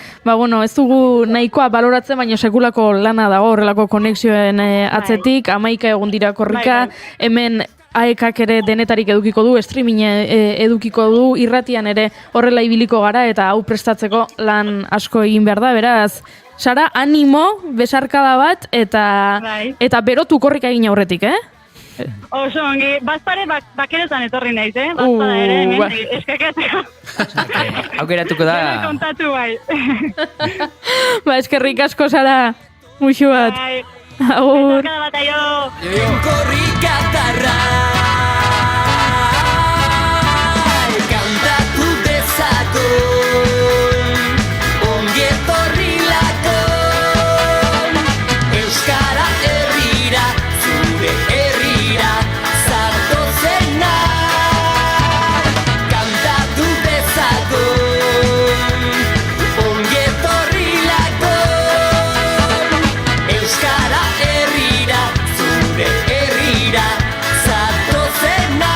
ez dugu nahikoa baloratzen, baina sekulako lana dago horrelako konexioen atzetik, 11 egun dira korrika, hemen AEKak ere denetarik edukiko du, streaming edukiko du, irratian ere horrela ibiliko gara eta hau prestatzeko lan asko egin behar da, beraz, Sara, animo, besarkada bat eta berotu korrika egin aurretik, Oso, ongi, bazpare bakerezan etorri naiz, bazpada ere, hemen, eskaketzeko. Aukeratuko da. Kontatu bai. Eskerrik asko, Sara, muixu bat. Agur. Besarkada bat, aio. Korrikatarra kantatu dezako ongi etorri lako euskara herrira zure herrira zatozena kantatu dezako ongi etorri lako euskara herrira zure herrira zatozena.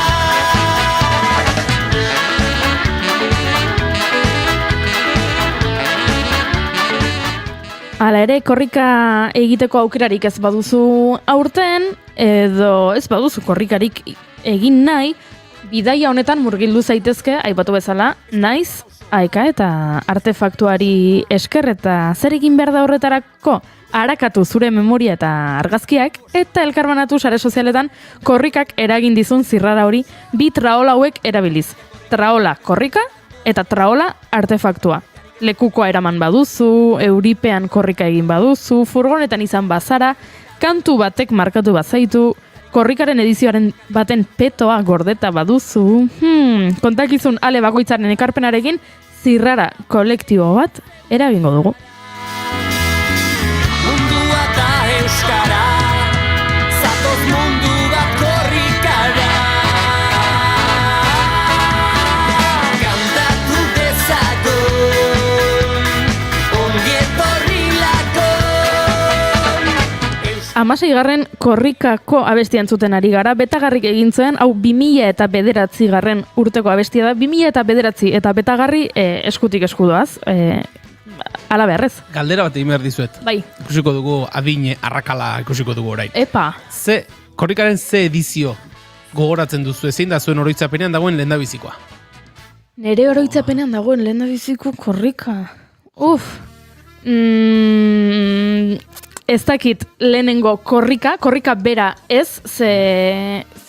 Hala ere, korrika egiteko aukerarik ez baduzu aurten, edo ez baduzu korrikarik egin nahi, bidaia honetan murgildu zaitezke, aipatu bezala, naiz, aeka eta artefaktuari esker eta zer egin behar da horretarako, harakatu zure memoria eta argazkiak, eta elkarbanatu sare sozialetan korrikak eragin dizun zirrara hori bi traola hauek erabiliz. Traola korrika eta traola artefaktua. Lekukoa eraman baduzu, euripean korrika egin baduzu, furgonetan izan bazara, kantu batek markatu bazaitu, korrikaren edizioaren baten petoa gordeta baduzu, kontakizun ale bakoitzaren ekarpenarekin, zirrara kolektibo bat eragingo dugu. Mundua eta euskara zatoz mundu bat korrikara kantatu dezako ongi etorri lako 16. korrikako abestia entzuten ari gara, betagarrik egin zuen, hau 2009 urteko abestia da, 2009 eta betagarri eskutik eskudoaz, ala beharrez. Galdera bat egin behar dizuet. Bai. Ikusiko dugu adine arrakala ikusiko dugu orain. Epa. Korrikaren ze edizio gogoratzen duzu, zein da zuen oroitzapenean dagoen lehendabizikoa? Nere oroitzapenean dagoen lehendabiziko korrika. Ez dakit lehenengo korrika bera ez,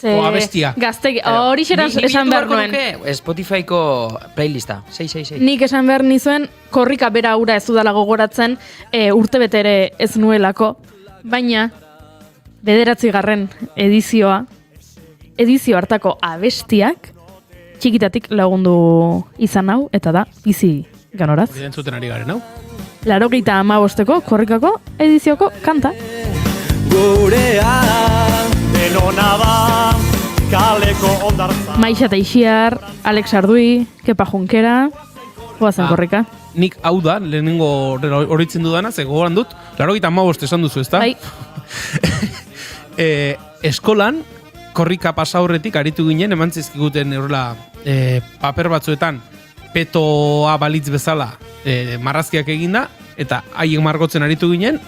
abestia. Gaztegi, hori esan behar nuen. Spotifyko playlista, 666. Nik esan behar nizuen korrika bera ura ez dudala gogoratzen urtebete ere ez nuelako, baina 9. edizio hartako abestiak txikitatik lagundu izan hau, eta da, bizi ganoraz. Hori entzuten ari garen, hau? 85. korrikako edizioko kanta. Gurea denona da kaleko ondartza. Maixa Teixiar, Alex Ardui, Kepa Junkera, goazen korrika. Nik hau da, lehenengo horitzen dudana, ze gogoran dut, 85 esan duzu, ezta? Bai. Eskolan, korrika pasa horretik aritu ginen, eman zizkiguten horrela paper batzuetan petoa balitz bezala marrazkiak eginda, eta haiek margotzen aritu ginen,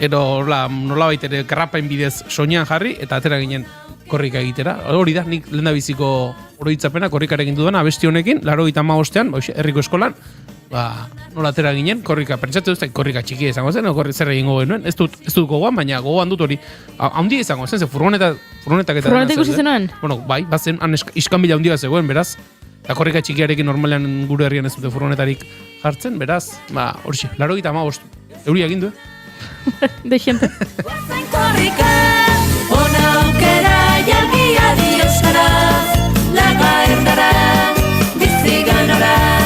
nolabait ere karrapain bidez soinean jarri, eta atera ginen korrika egitera. Hori da, nik lehendabiziko oroitzapena korrikarekin dudana, abesti honekin, 85ean, herriko eskolan, nola atera ginen, korrika, pentsatu duzta, korrika txiki izango zen, zer egingo genuen, ez dut gogoan, baina gogoan dut hori, haundi izango zen, furgonetak eta... Furgonetak ikusi zenuen? Bueno, bai, bazen, iskanbila haundi bat zegoen, beraz, eta korrika txikiarekin normalean gure herrian ez dute furgonetarik jartzen, beraz, horixe, 85, euri egin du, De gente. Korrika, ona aukera, jalgi adi euskaraz, laga erdara, bizi ganoraz.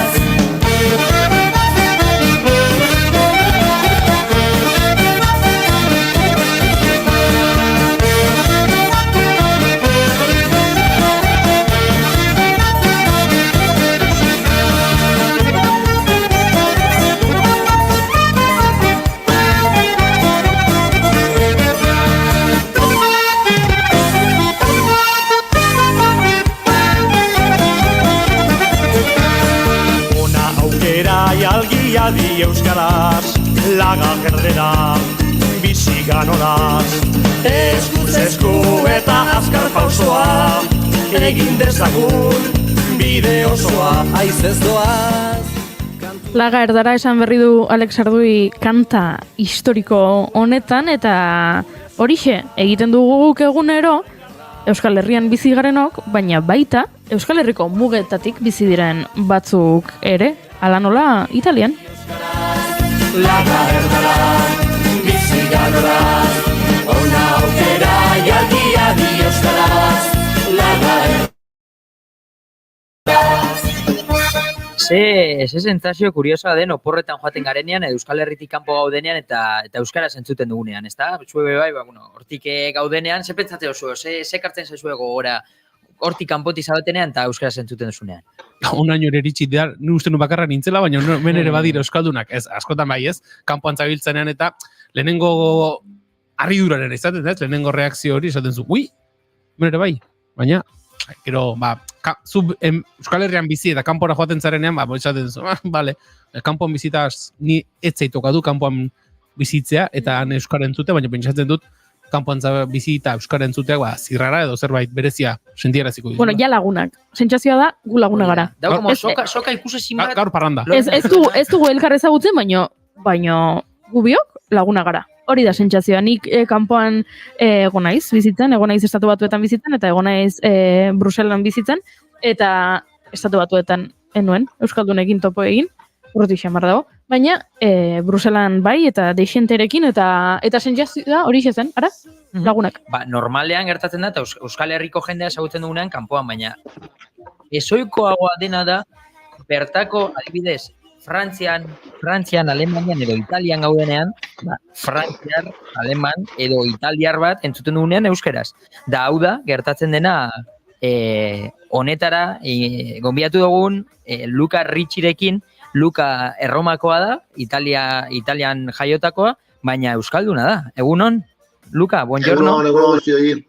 Adi euskaraz, laga gerdera, bizi ganoraz. Eskuz esku eta azkar pausoa, egin dezagun bide osoa. Aizez doaz. Laga erdara esan berri du Alex Ardui kanta historiko honetan, eta horixe, egiten dugu guk egunero, Euskal Herrian bizi garenok, baina baita Euskal Herriko mugetatik bizi diren batzuk ere, ala nola Italian. Laga erdara, bizi ganoraz, ona aukera, jalgi adi euskaraz, laga Ze sentsazio kuriosoa den oporretan joaten garenean, Euskal Herritik kanpo gaudenean eta euskaraz entzuten dugunean, ezta? Zue bai, hortik gaudenean, ze pentsate oso, ze kartzen zaizue gogora hortik kanpotik zaudetenean eta euskaraz entzuten duzunean? Unaino ere iritsi da, ni uste nu bakarra nintzela, baina hemen ere badira euskaldunak, ez, askotan bai ez, kanpoan zabiltzenean eta lehenengo harriduraren izaten, ez, lehenengo reakzio hori esaten zu, ui, hemen ere bai, baina, gero, Euskal Herrian bizi eta kanpora joaten zarenean, esaten zu, bale, kanpoan bizitaz ni etzaitoka du kanpoan bizitzea eta euskara entzute, baina pentsatzen dut, kanpoan bizi eta euskara entzuteak, zirrara edo zerbait berezia sentiaraziko ditu. Bueno, ja lagunak. Sentsazioa da, gu laguna gara. Da, como soka ikusesin bat. Gaur parranda. Ez dugu elkar ezagutzen, baino gu biok laguna gara. Hori da sentsazioa. Nik kanpoan egon naiz bizitzen, egon naiz Estatu Batuetan bizitzen, eta egon naiz Bruselan bizitzen, eta Estatu Batuetan enuen, Euskaldunekin topo egin, urruti xamar dago, baina Bruselan bai, eta deixenterekin, eta sentsazioa hori zen, ara? Lagunak. Normalean gertatzen da, eta Euskal Herriko jendea ezagutzen dugunean kanpoan, baina ezoikoagoa dena da, bertako, adibidez, Frantzian, Alemanian edo Italian gaudenean, Frantziar, Aleman edo Italiar bat entzuten dugunean euskeraz. Da, hau da, gertatzen dena, honetara, gonbidatu dugun, Luka Ritchirekin, Luka Erromakoa da, Italian jaiotakoa, baina euskalduna da. Egunon, Luka, buongiorno. Egunon,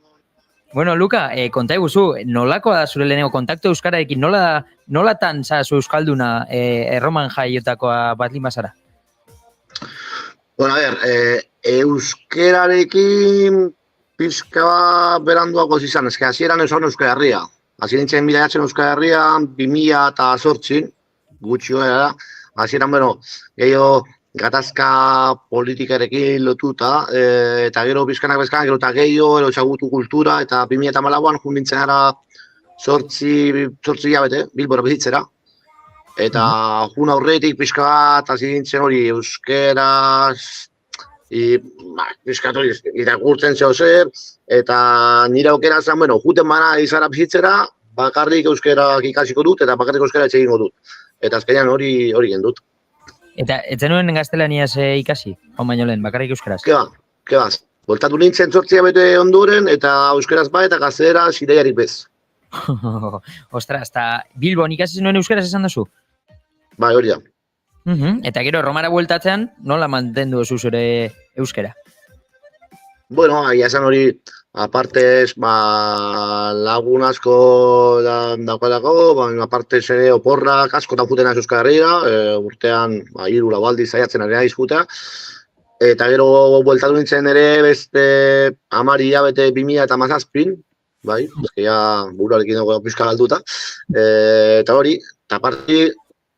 Bueno, Luka, konta eguzu, nolakoa da zure lehenengo kontaktu euskararekin, nolatan zazu euskalduna Erroman jaiotakoa bat limazara? Bueno, a ver, euskerarekin pizka beranduago izan, eske hasieran esan Euskal Herria. Hasi nintzen bilatzen Euskal Herrian 2008, gutxi da. Hasieran, gehiago gatazka politikarekin lotuta, eta gero bizkanak, gero eta gehiago, ezagutu kultura, eta 2008an jundintzen ara 8 hilabete, Bilbora bizitzera. Eta jun aurretik pixka bat, hasi nintzen hori euskeraz, pixka hori irakurtzen zeo zer, eta nire aukera zen, juten bana izara bizitzera, bakarrik euskerak ikasiko dut, eta bakarrik euskera etxegingo dut. Eta azkenean hori gendut. Eta ez zenuen gaztelaniaz ikasi, hau baino lehen, bakarrik euskaraz? Keba, voltatu nintzen 8 hilabete ondoren, eta euskaraz ba, eta gazteleraz ideiarik bez. Ostras, eta Bilbon ikasi zenuen euskaraz esan duzu? Bai, hori da. Eta gero, Romara bueltatzean, nola mantendu zu zure euskara? Bueno, agia esan hori, apartez, lagun asko daukalako, apartez ere oporrak askotan juten naiz Euskal Herrira, urtean 3 aldiz saiatzen ari naiz jutea. Eta gero bueltatu nintzen ere beste 10 hilabete 2017, bai, eske ja buruarekin dago pixka galduta. Eta hori, eta aparte,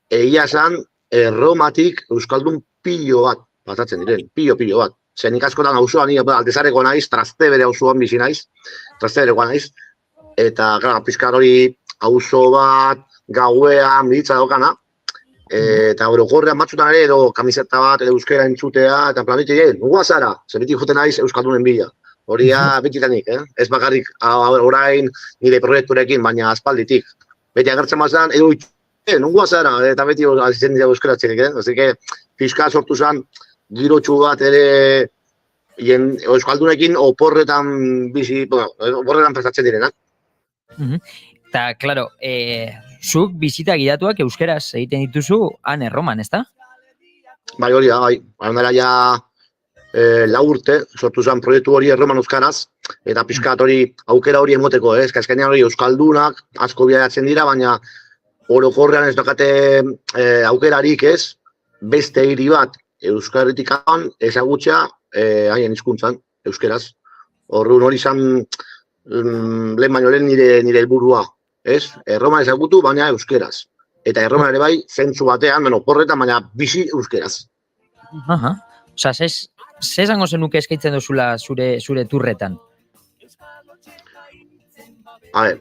egia esan, Erromatik Euskaldun pilo bat pasatzen diren, pilo bat. Zer nik askotan auzoan, ni Aldezareko naiz, Trastevere auzoan bizi naiz, Trasteverekoa naiz, eta pizkar hori auzo bat, gauean, militza daukana, eta orokorrean batzutan ere, edo kamiseta bat, edo euskera entzutea, eta planitik, nugua zara, zer beti joten naiz Euskaldunen bila. Hori betitanik, ez bakarrik orain nire proiekturekin, baina aspalditik. Beti agertzen mazan, edo nugua zara, eta beti azitzen dira euskeratzen, Así que, pizka sortu zen, girotxu bat ere Euskaldunekin oporretan bizi, oporretan prestatzen direnak. Eta, klaro, zuk bizita gidatuak euskeraz egiten dituzu han Erroman, ezta? Bai, hori da, bai. Baina ja 4 urte sortu zen proiektu hori Erroman euskaraz, eta pixkat hori aukera hori emoteko, ez? Azkenean hori euskaldunak asko bilatzen dira, baina orokorrean ez dakate aukerarik ez, beste hiri bat euskarritik ezagutzea haien hizkuntzan, euskeraz. Orduan hori izan lehen baino lehen nire helburua, ez? Erroman ezagutu, baina euskeraz. Eta Erroman ere bai, zentzu batean, porretan, baina bizi euskeraz. Aha. Osa, ze zango zenuke eskaintzen duzula zure turretan? A ver,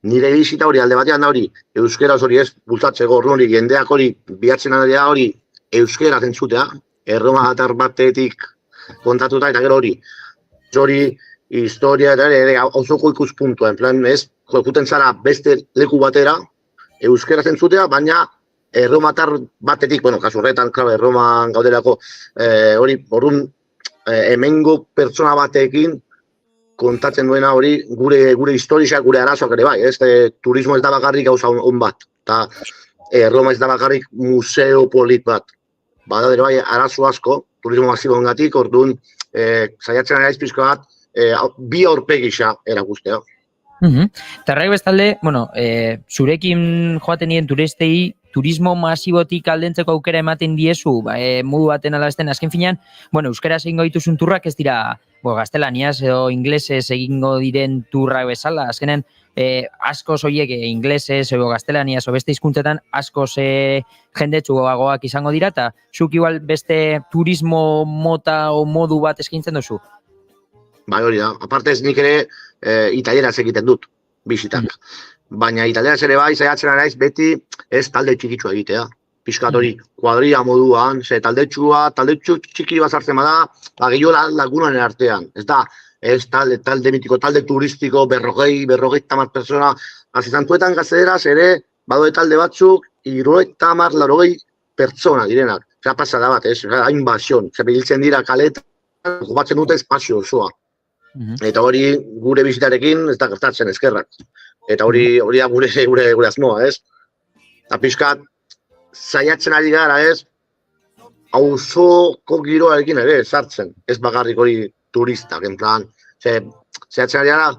nire bizita hori alde batean da hori, euskeraz hori ez, bultatzeko hori, jendeak hori, bihatzen adea hori, euskera zentzutea, Erroma atar batetik kontatuta, eta gero hori, historia eta ere, auzoko ikuspuntua, en plan, ez, jokuten zara beste leku batera, euskera zentzutea, baina Erromatar batetik, kasu horretan, Erroman gaudelako, hori, hemengo pertsona batekin kontatzen duena hori gure historia, gure arazoak ere bai, ez, turismo ez da bakarrik gauza on bat, eta Erroma ez da bakarrik museo polit bat. Bada ere bai, arazo asko, turismo masibo ongatik, orduan, saiatzen ari pizko bat, bi aurpegisa erakustea. Tarraik bestalde, zurekin joaten dien turistei, turismo masibotik aldentzeko aukera ematen diezu, modu baten ala besten, azken finean, euskaraz egingo dituzun turrak ez dira, gaztelaniaz edo inglesez egingo diren turrak bezala, azkenen, askoz horiek inglesez edo gaztelaniaz o beste hizkuntzetan askoz jendetsuagoak izango dira, eta zuk igual beste turismo mota o modu bat eskaintzen duzu? Bai, hori da. Aparte ez nik ere italieraz egiten dut, bisitak. Baina italieraz ere bai, saiatzen araiz beti ez talde txikitsua egitea. Piskat hori, kuadria moduan, taldetxu txiki bat sartzen bada, gehiola lagunan artean. Ez da, ez talde mitiko, talde turistiko, 50 persona, azizantuetan gaztederaz ere, badode talde batzuk, 50-60 pertsona direnak. Zer pasada bat, ez, hain basion, zer biltzen dira kaletan, ocupatzen dute espazio osoa. Eta hori gure bizitarekin ez da gertatzen eskerrak. Eta hori da gure asmoa, ez? Eta pixkat, saiatzen ari gara, ez? Auzoko giroarekin ere sartzen, ez bakarrik hori turistak, en plan. Saiatzen ari gara,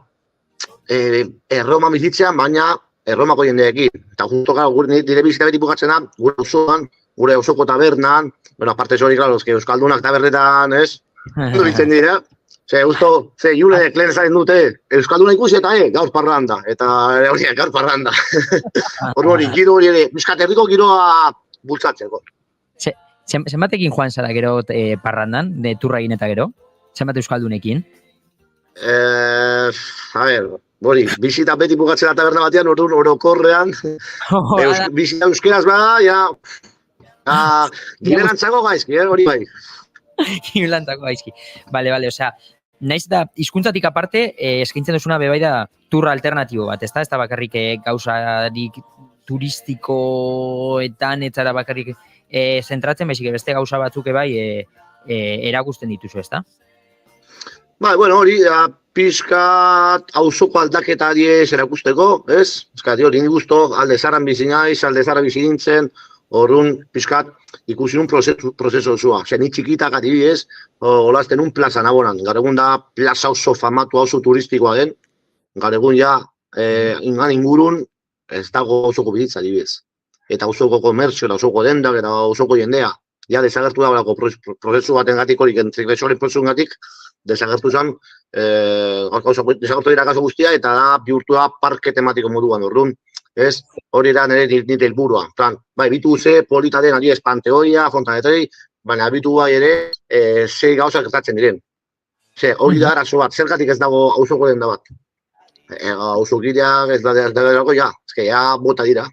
Erroma bizitzean, baina Erromako jendeekin. Eta justo nire bizita beti bukatzen da, gure auzoan, gure auzoko tabernan, aparte hori, klaro, euskaldunak tabernetan, ez? Duritzen dira. Julek lehen zain dute, euskalduna ikusi eta gaur parranda. Eta hori, gaur parranda. Hori, giro hori ere, bizkat herriko giroa bultzatzeko. Zenbatekin joan zara gero parrandan, turra egin eta gero? Zenbate euskaldunekin? Hori, bizita beti bukatzen da taberna batean, orokorrean, bizita euskeraz bada, gibelantzako gaizki, hori bai. Gibelantzako gaizki. Bale, osea, naiz eta hizkuntzatik aparte, eskaintzen duzuna bebai da turra alternatibo bat, ez da bakarrik gauzarik turistikoetan etzara bakarrik zentratzen, baizik beste gauza batzuk bai erakusten dituzu, ez da? Hori, pixkat auzoko aldaketa diez erakusteko, ez? Hori guztu, Aldezarran bizi naiz, Aldezarra bizi nintzen, horrun pixkat ikusi nun prozeso osua. Ni txikitak adibidez, olazten un plaza nabonan. Gaur egun da plaza oso famatu, oso turistikoa den. Gaur egun ingan ingurun ez dago osoko bizitza adibidez. Eta osoko komertzio, osoko dendak, eta osoko jendea. Desagertu da prozesu baten gatik hori, entregresoren prozesu gatik, desagertu zen, desagertu dira kaso guztia, eta da bihurtu da parke tematiko moduan. Orduan, ez? Hori da nire helburua. Bai, bitu ze polita den adiez Panteoia, Fontanetei, baina bitu bai ere ze gauza gertatzen diren. Hori da arazo bat, zergatik ez dago auzoko den da bat. Auzokideak ez da dago, ezke, bota dira.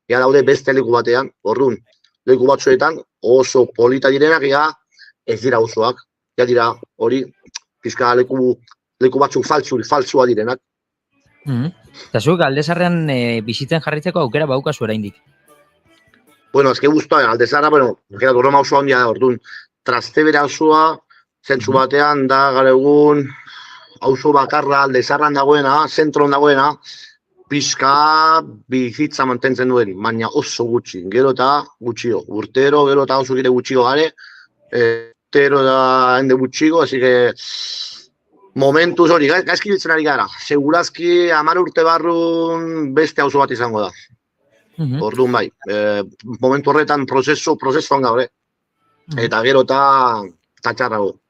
Ja daude beste leku batean, orduan, leku batzuetan oso polita direnak, ez dira auzoak. Ja dira, hori, pizka leku batzuk faltsua direnak. Eta zuk, Aldezarrean bizitzen jarritzeko aukera baukazu oraindik. Bueno, ezke guztua, Aldezarra, Roma osoa handia da, orduan, Trastevere osoa, zentzu batean da gara egun, auzo bakarra Aldezarran dagoena, zentron dagoena, pizka bizitza mantentzen duen, baina oso gutxi, gero eta gutxio, urtero, gero eta oso gire gutxio gare, urtero da hende gutxiko, así que momentuz hori, gaizki biltzen ari gara, segurazki 10 urte barrun beste auzo bat izango da. Orduan bai, momentu horretan prozesuan gaur, eta gero eta txarrago.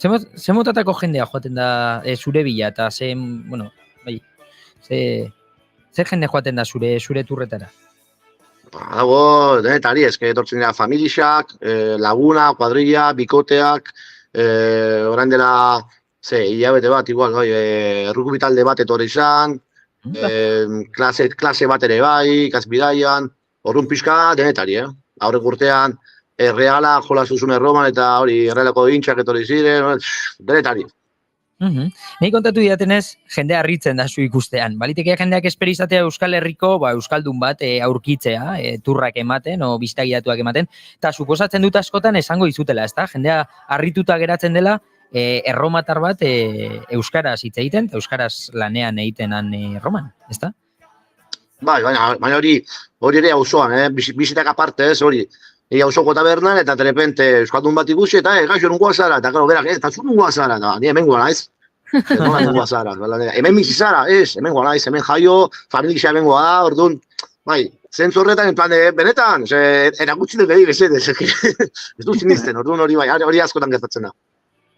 Ze motatako jendea joaten da zure bila, eta ze jende joaten da zure turretara? Dago, denetari, ezke etortzen dira familixak, laguna, kuadrilla, bikoteak, orain dela, hilabete bat, igual, errukubi talde bat etorri izan, klase bat ere bai, ikasbidaian, orduan pixka denetari, aurrek urtean, Erreala jola zuzun Erroman eta hori Errealako hintxak etorri ziren, denetari. Nei kontatu didatenez, jendea harritzen da zu ikustean. Baliteke jendeak esperizatea Euskal Herriko, euskaldun bat aurkitzea, turrak ematen, o bizitagidatuak ematen, eta suposatzen dut askotan esango izutela, ezta? Jendea harrituta geratzen dela, erromatar bat euskaraz hitz egiten, euskaraz lanean egitenan Erroman, ezta? Bai, baina hori ere auzoan, bizitak aparte, hori. Auzoko tabernan eta de repente euskaldun bat ikusi eta gaixo nungoa zara, eta gero berak, eta zu nungoa zara, ni hemen goa naiz. Nola nungoa zara, hemen bizi zara, hemen goa naiz, hemen jaio, familia hemen goa da, orduan, bai, zentzu horretan, en plan, benetan, erakutsi dut behi bezedez, ez du sinisten, orduan hori bai, hori askotan gertatzen da.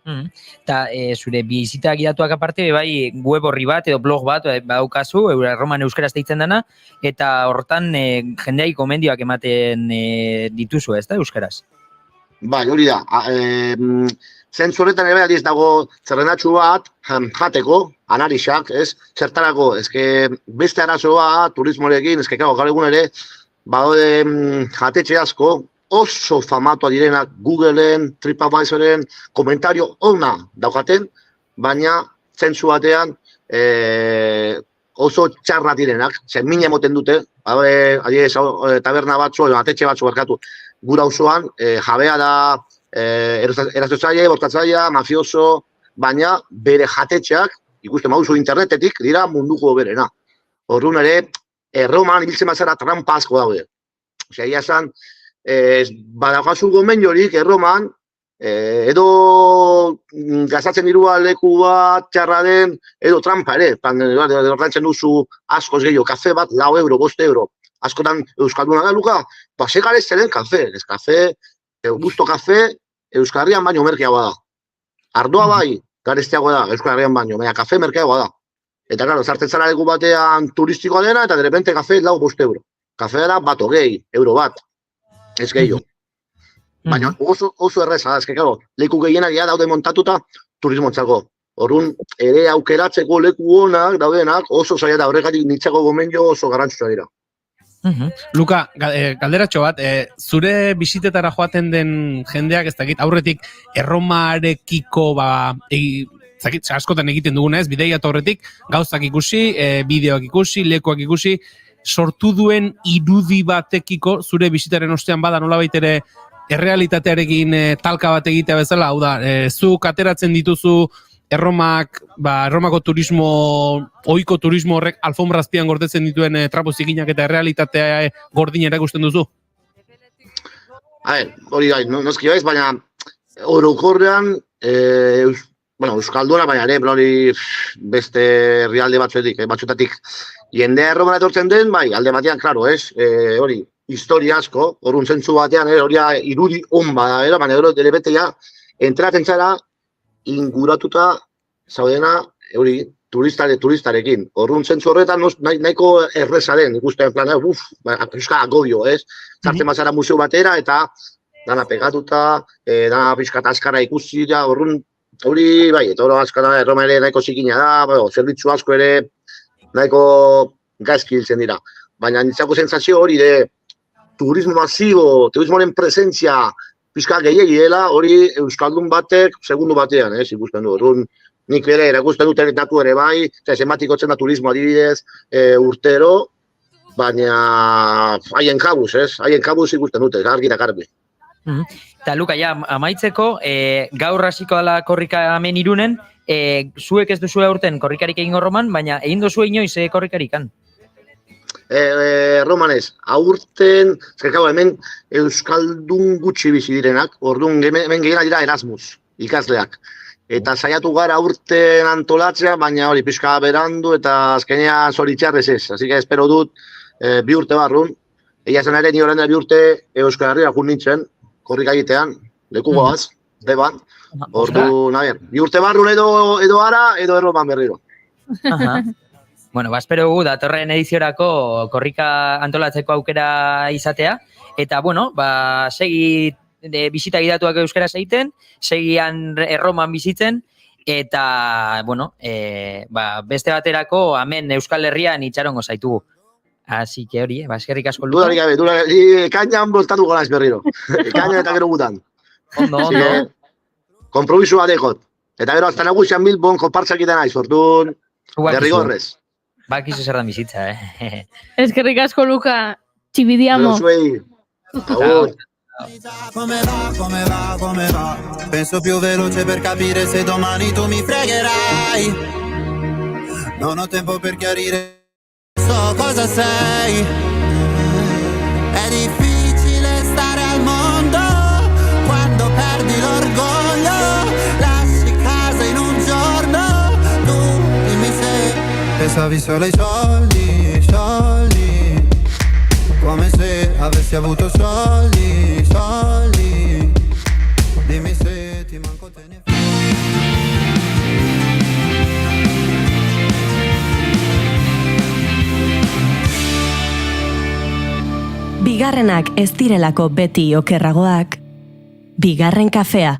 Eta zure bizita gidatuak aparte, bai, web horri bat edo blog bat badaukazu, Erroman euskaraz deitzen dena, eta hortan jendeai gomendioak ematen dituzu, ez da, euskaraz? Bai, hori da. Zentzu horretan ere aldiz dago zerrendatxu bat, jateko, analizak, ez? Zertarako, beste arazoa turismorekin, gaur egun ere, badaude jatetxe asko, oso famatua direnak Googleen, TripAdvisoren, komentario ona daukaten, baina zentzu batean oso txarra direnak, min emoten dute, taberna batzu, atetxe batzu barkatu, gura auzoan, jabea da erazotzaile, bortatzailea, mafioso, baina bere jatetxeak, ikusten mauzu internetetik, dira munduko berena. Orduan ere, Erroman ibiltzen bazara trampa asko daude. Ia esan, badaukazu gomeniorik Erroman, edo gastatzen dirua leku bat txarra den, edo trampa ere, ordaintzen duzu askoz gehiago, kafe bat, 4 euro, 5 euro, askotan euskalduna da, Luka, segarez zelen kafe, gusto kafe, Euskal Herrian baino merkeagoa da. Ardoa bai, garestiagoa da, Euskal Herrian baino, baina kafe merkeagoa da. Eta, claro, zartzen zara leku batean turistikoa dena, eta de repente kafe 4-5 euro. Kafeara bat hogei, euro bat, ez gehiago. Baina oso erreza da, claro, leku gehienak daude montatuta turismontzako. Orduan, ere aukeratzeko leku honak daudenak oso zaila da, horregatik nitzako gomendio oso garrantzitsua dira. Luka, galderatxo bat, zure bisitetara joaten den jendeak, ez dakit, aurretik Erromarekiko, askotan egiten duguna ez, bideiatu aurretik, gauzak ikusi, bideoak ikusi, lekuak ikusi, sortu duen irudi batekiko, zure bisitaren ostean bada nolabait ere errealitatearekin talka bat egitea bezala, hau da, zuk ateratzen dituzu Erromako turismo, ohiko turismo horrek alfombrazpian gordetzen dituen trapo zikinak eta errealitatea gordin erakusten duzu? Hori gai, noski baiz, baina orokorrean, euskalduna, baina ere, beste herrialde batzuetatik jendea Erromara etortzen den, bai, alde batean, klaro, hori, historia asko, horun zentzu batean, hori irudi on bada, baina dele betea, entraten zara, inguratuta zaudena, hori, turistarekin. Orduan zentzu horretan nahiko errezaren, ikusten plan, pixka agodio, ez? Zartzen bazara museo batera eta dana pegatuta, dana pixka askara ikusi da, orduan hori, bai, eta hori askara Erroma ere nahiko zikina da, zerbitzu asko ere nahiko gaizki hiltzen dira. Baina nintzako sentsazio hori de turismo masibo, turismoaren presentzia pixka gehiagi dela, hori Euskaldun batek segundu batean, ikusten du. Orduan, nik ere erakusten dut datu ere bai, zenbatik gotzen da turismo adibidez urtero, baina haien kabuz, haien kabuz ikusten dute, argi eta garbi. Eta Luka, ja, amaitzeko, gaur hasiko dela korrika hemen Irunen, zuek ez duzu aurten korrikarik egin Roman, baina egin duzu inoiz korrikarikan? Romanez, aurten, hemen Euskaldun gutxi bizi direnak, orduan hemen gehiena dira Erasmus, ikasleak. Eta saiatu gara aurten antolatzea, baina hori pixka berandu eta azkenean zoritxarrez ez. Así que espero dut, 2 urte barrun, egia zen ere ni horren 2 urte Euskal Herria jun nintzen, korrika egitean, leku goaz, deban. Ordu, nahian, 2 urte barrun edo ara, edo Erroman berriro. Bueno, espero gu, datorren ediziorako korrika antolatzeko aukera izatea. Eta, bueno, segi bisita gidatuak euskaraz egiten, segian Erroman bizitzen, eta, bueno, beste baterako hemen Euskal Herrian itxarongo zaitugu. Así que hori, eskerrik asko Luka. Dudarik gabe, kainan bostatu gona ez berriro. Kainan eta gero gutan. Ondo. Kompromiso adekot. Eta gero, hasta nagusian Bilbon konpartzak iten aiz, orduan, derrigorrez. Bakizu zer dan bizitza, Eskerrik asko Luka, txibidiamo. Come va? Penso più veloce per capire se domani tu mi fregherai. Non ho tempo per chiarire, so cosa sei. È difficile stare al mondo quando perdi l'orgoglio. Lasci casa in un giorno, tu dimmi se pensavi solo ai soldi, come se avessi avuto soldi. Dimmi se ti manco te ne Bigarrenak ez direlako beti okerragoak, bigarren kafea.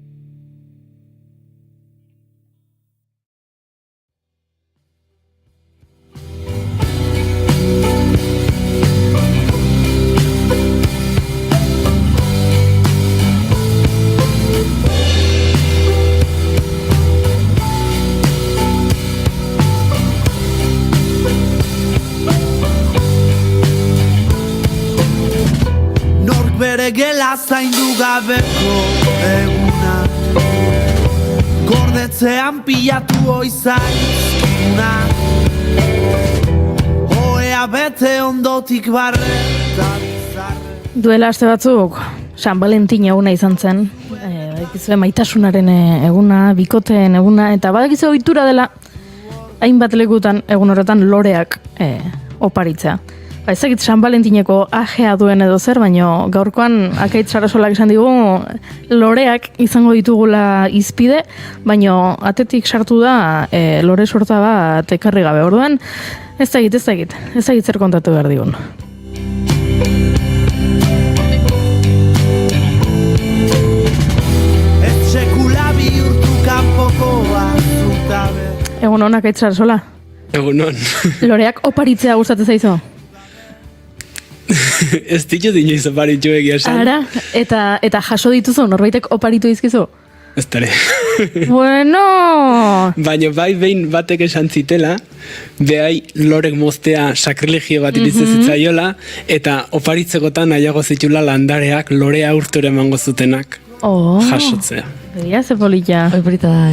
Bere gela zaindu gabeko eguna, gordetzean pilatu oizaizkuna, oea bete ondotik barretan zarre. Duela aste batzuk, San Valentin eguna izan zen, badakizue maitasunaren eguna, bikoteen eguna, eta badakizue ohitura dela, hainbat lekutan egun horretan loreak oparitzea. Ezagit San Valentineko ajea duen edo zer, baino gaurkoan Akaitz Sarasolak esan digu loreak izango ditugula izpide, baino atetik sartu da lore sorta bat ekarri gabe. Orduan, ez dakit zer kontatu behar digun. Egun hon, Akaitz Sarasola? Egun hon. Loreak oparitzea gustatzen zaizu? Ez ditut inoiz oparitu egia esan. Ara, eta jaso dituzu, norbaitek oparitu dizkizu? Ez tare. Bueno! Baina bai behin batek esan zitela, behai lorek moztea sakrilegio bat iritzen zitzaiola, eta oparitzekotan nahiago zitula landareak lorea urture emango zutenak. Jasotzea. Begia, ze polita. Polita da,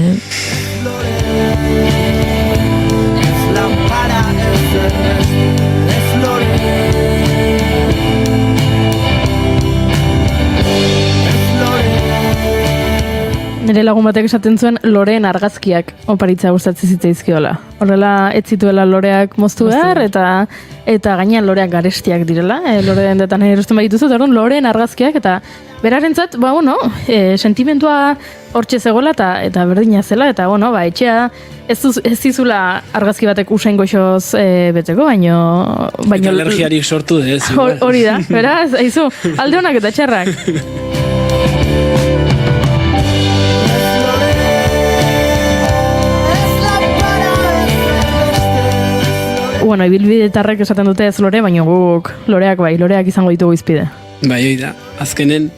Nire lagun batek esaten zuen loreen argazkiak oparitza gustatzen zitzaizkiola. Horrela ez zituela loreak moztu behar eta gainean loreak garestiak direla. Loreen detan erosten badituzu, eta loreen argazkiak eta berarentzat, sentimentua hortxe zegoela eta berdina zela eta etxea Ez dizula argazki batek usain goxoz beteko, baino... Eta alergiarik sortu dez. Hori da, beraz, aizu, alde honak eta txarrak. Bueno, ibilbidetarrek esaten dute ez lore, baina guk loreak izango ditugu izpide. Bai, hoi da, azkenen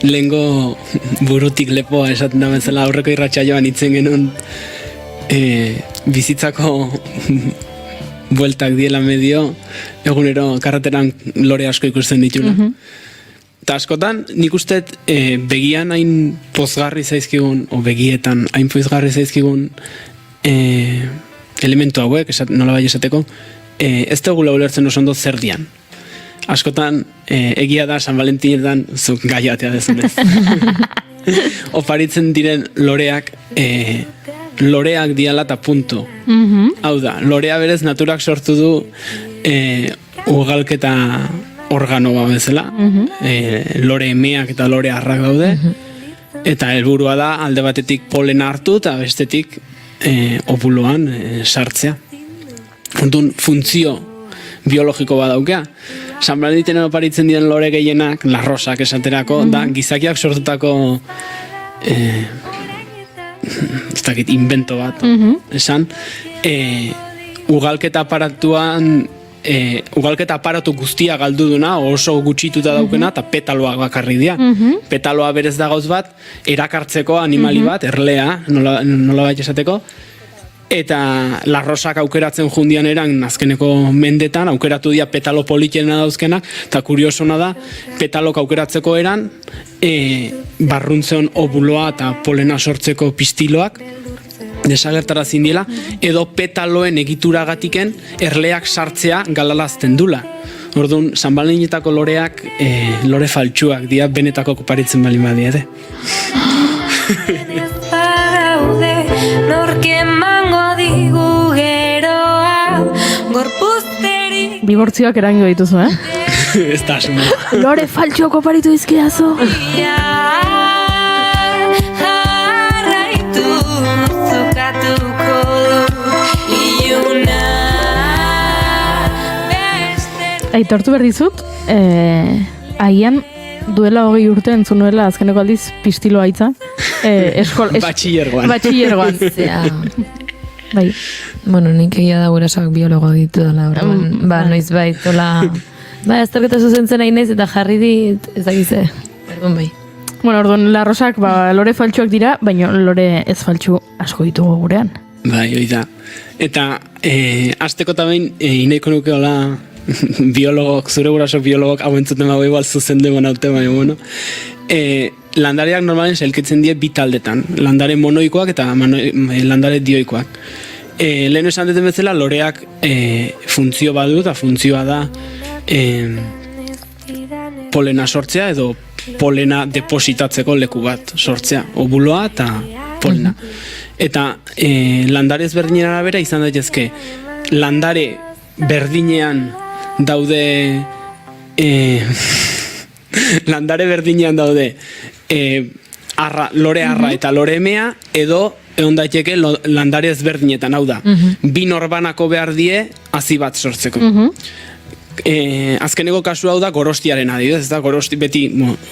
lehengo burutik lepoa esaten da bezala aurreko irratsaioan hitzen genuen bizitzako bueltak diela medio, egunero karreteran lore asko ikusten dituna. Eta askotan, nik uste begian hain pozgarri zaizkigun, o begietan hain pozgarri zaizkigun elementu hauek, nola bai esateko, ez dugula ulertzen oso ondo zer dian. Askotan, egia da, San Valentinetan, zuk gaiatea dezunez. Oparitzen diren loreak, loreak diala eta punto. Hau da, lorea berez naturak sortu du ugalketa organo bezala, lore emeak eta lore arrak daude, eta helburua da alde batetik polena hartu eta bestetik opuloan sartzea. Orduan, funtzio biologiko badaukea. San Valentinen oparitzen diren lore gehienak, larrosak esaterako, da gizakiak sortutako ez dakit, invento bat, esan, ugalketa aparatuan ugalketa aparatu guztia galdu duna, oso gutxituta daukena, eta petaloak bakarri dira. Petaloa berez da gauz bat, erakartzeko animali bat, erlea, nola bai esateko, eta larrosak aukeratzen jundian eran azkeneko mendetan, aukeratu dira petalo politena dauzkenak, eta kuriosona da, petalok aukeratzeko eran, barruntzeon obuloa eta polena sortzeko pistiloak, desagertara zindiela, edo petaloen egituragatiken erleak sartzea galalazten dula. Orduan, San Valentinetako loreak lore faltsuak dira, benetako koparitzen bali badia, Dibortzioak erango dituzu, Ez da, asuma. Lore faltsuak oparitu izkidazu. Aitortu behar dizut, agian duela 20 urte entzunuela azkeneko aldiz pistilo aitza. Batxillergoan. Bai. Bueno, nik egia da gurasoak biologo ditu dela. Noiz baitola... azterketa zuzentzen nahi naiz eta jarri dit, ez dakize. Orduan bai. Bueno, orduan larrosak lore faltsuak dira, baina lore ez faltsu asko ditugu gurean. Bai, hoi da. Eta, azteko tabein, inaiko nuke hola biologok, zure guraso biologok, hau entzuten mago igual zuzen demon haute, baina, bueno. Landareak normalen selketzen die bi taldetan. Landare monoikoak eta landare dioikoak. Lehen esan duten bezala, loreak funtzio badu, eta funtzioa da polena sortzea edo polena depositatzeko leku bat sortzea. Obuloa eta polena. Eta landare ezberdinen arabera izan daitezke landare berdinean daude landare berdinean daude lore arra eta lore emea, edo egon daiteke landare ezberdinetan, hau da. Bi norbanako behar die hazi bat sortzeko. Azkeneko kasu hau da gorostiaren adibidez, da gorosti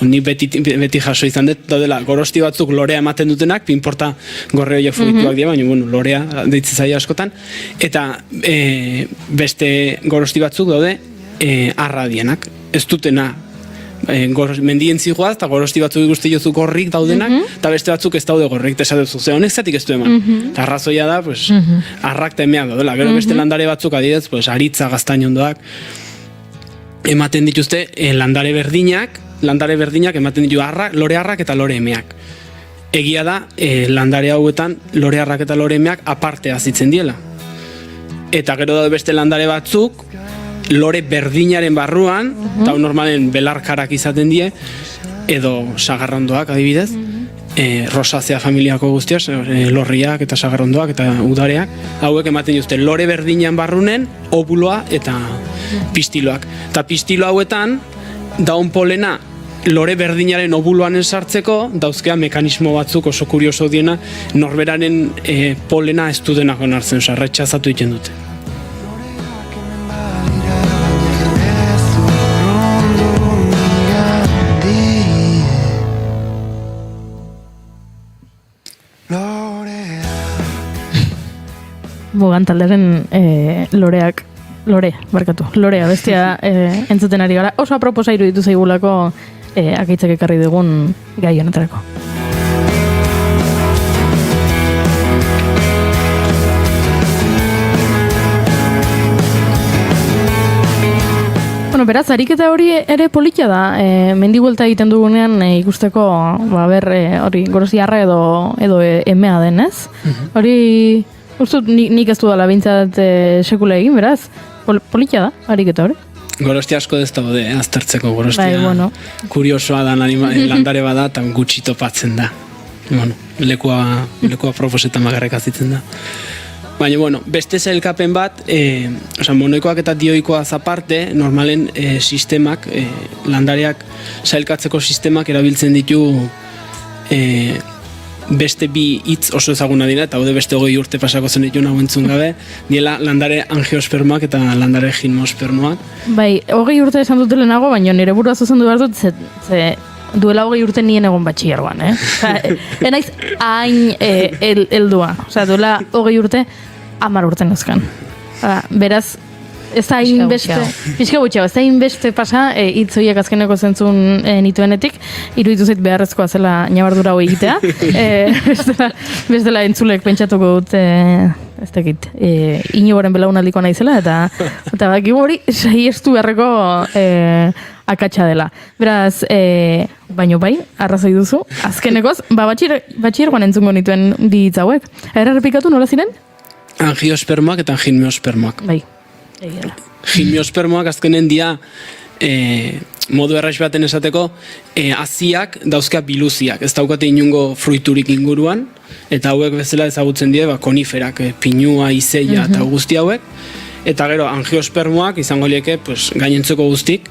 ni beti jaso izan dut, daudela gorosti batzuk lorea ematen dutenak, pinporta gorre horiek fruituak dira, baina lorea deitzen zaila askotan, eta beste gorosti batzuk daude arra dienak, ez dutena mendien zigoaz, eta gorosti batzuk ikusti jozu gorrik daudenak, eta beste batzuk ez daude gorrik, eta esatezu, ze honek zatik ez du eman. Eta arrazoia da, arrak eta emeak daudela. Gero beste landare batzuk adidez, aritza gaztainondoak, ematen dituzte landare berdinak ematen ditu lore arrak eta lore emeak. Egia da, landare hauetan lore arrak eta lore emeak aparte azitzen diela. Eta gero daude beste landare batzuk, lore berdinaren barruan, eta normalen belarkarak izaten die, edo sagarrondoak adibidez, rosazea familiako guztiaz, lorriak eta sagarrondoak eta udareak, hauek ematen dituzte lore berdinean barrunen, obuloa eta pistiloak. Eta pistilo hauetan, daun polena lore berdinaren obuloan sartzeko dauzkea mekanismo batzuk oso kurioso diena norberaren polena ez du denak onartzen, oza, retxazatu egiten dute. Bogan taldearen lorea bestia entzuten ari gara. Oso aproposa iruditu zaigulako akaitzak ekarri dugun gai honetarako. Bueno, beraz, ariketa hori ere politia da. Mendibuelta egiten dugunean ikusteko, hori Gorostiarra edo emea denez. Hori, ustut, nik ez dudala bintzat sekula egin, beraz. Politia da, ariketa hori. Gorosti asko ez daude, aztertzeko Gorostia. Bai, bueno. Kuriosoa da, landare bada, eta gutxi topatzen da. Bueno, lekua proposetan bakarrik azitzen da. Baina, bueno, beste zailkapen bat, monoikoak eta dioikoaz aparte, normalen sistemak, landareak zailkatzeko sistemak erabiltzen ditu beste bi hitz oso ezaguna dira, eta haude beste 20 urte pasako zen ditu nago entzun gabe, diela landare angiospermoak eta landare gimnospermoak. Bai, 20 urte esan dut lehenago, baina nire burua zuzendu behar dut, ze duela 20 urte nien egon batxillergoan, enaiz hain heldua, duela 20 urte 10 urte nozkan. Beraz, ez da hainbeste, pixka gutxeago, ez da hainbeste pasa, hitzoiek azkeneko zentzun nituenetik, iruditu zait beharrezkoa zela nabardura hori egitea, bestela entzulek pentsatuko dut, ez dakit, inogoren belaunaldiko naizela, eta baki hori saiestu beharreko akatsa dela. Beraz, baino bai, arrazoi duzu, azkenekoz, batxiergoan entzungo nituen bi hitz hauek. Errepikatu nola ziren? Angiospermoak eta gimnospermoak. Bai. Gimnospermoak azkenen dia modu erraiz baten esateko haziak dauzka biluziak, ez daukate inungo fruiturik inguruan, eta hauek bezala ezagutzen die koniferak, pinua, izeia eta guzti hauek, eta gero angiospermoak izango lieke gainentzeko guztik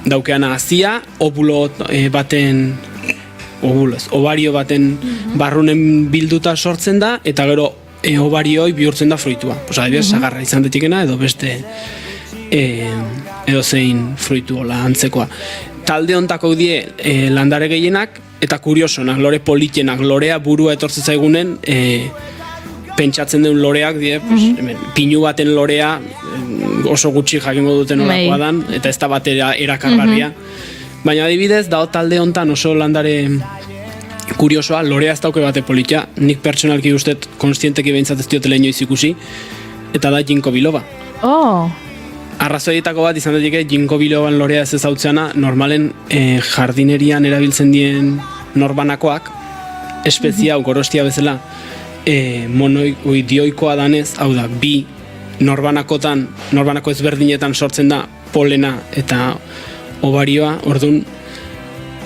daukeana hazia, ovario baten barrunen bilduta sortzen da, eta gero ovarioi bihurtzen da fruitua. Adibidez, sagarra izan detikena, edo beste edo zein fruitu antzekoa. Talde hontako die landare gehienak, eta kuriosonak, lore politenak, lorea burua etortzen zaigunen, pentsatzen duen loreak die, pinu baten lorea oso gutxi jakingo duten olakoa dan, eta ez da batera erakargarria. Baina adibidez, dago talde hontan oso landare kuriosoa, lorea ez dauke bate politia, nik pertsonalki ustet konstienteki behintzat ez diotela inoiz ikusi, eta da ginkgo biloba. Arrazoietako bat izan daiteke ginkgo biloban lorea ez ezautzeana, normalen jardinerian erabiltzen dien norbanakoak, espezia Gorostia bezala, dioikoa danez, hau da, bi norbanako ezberdinetan sortzen da polena eta ovarioa, orduan,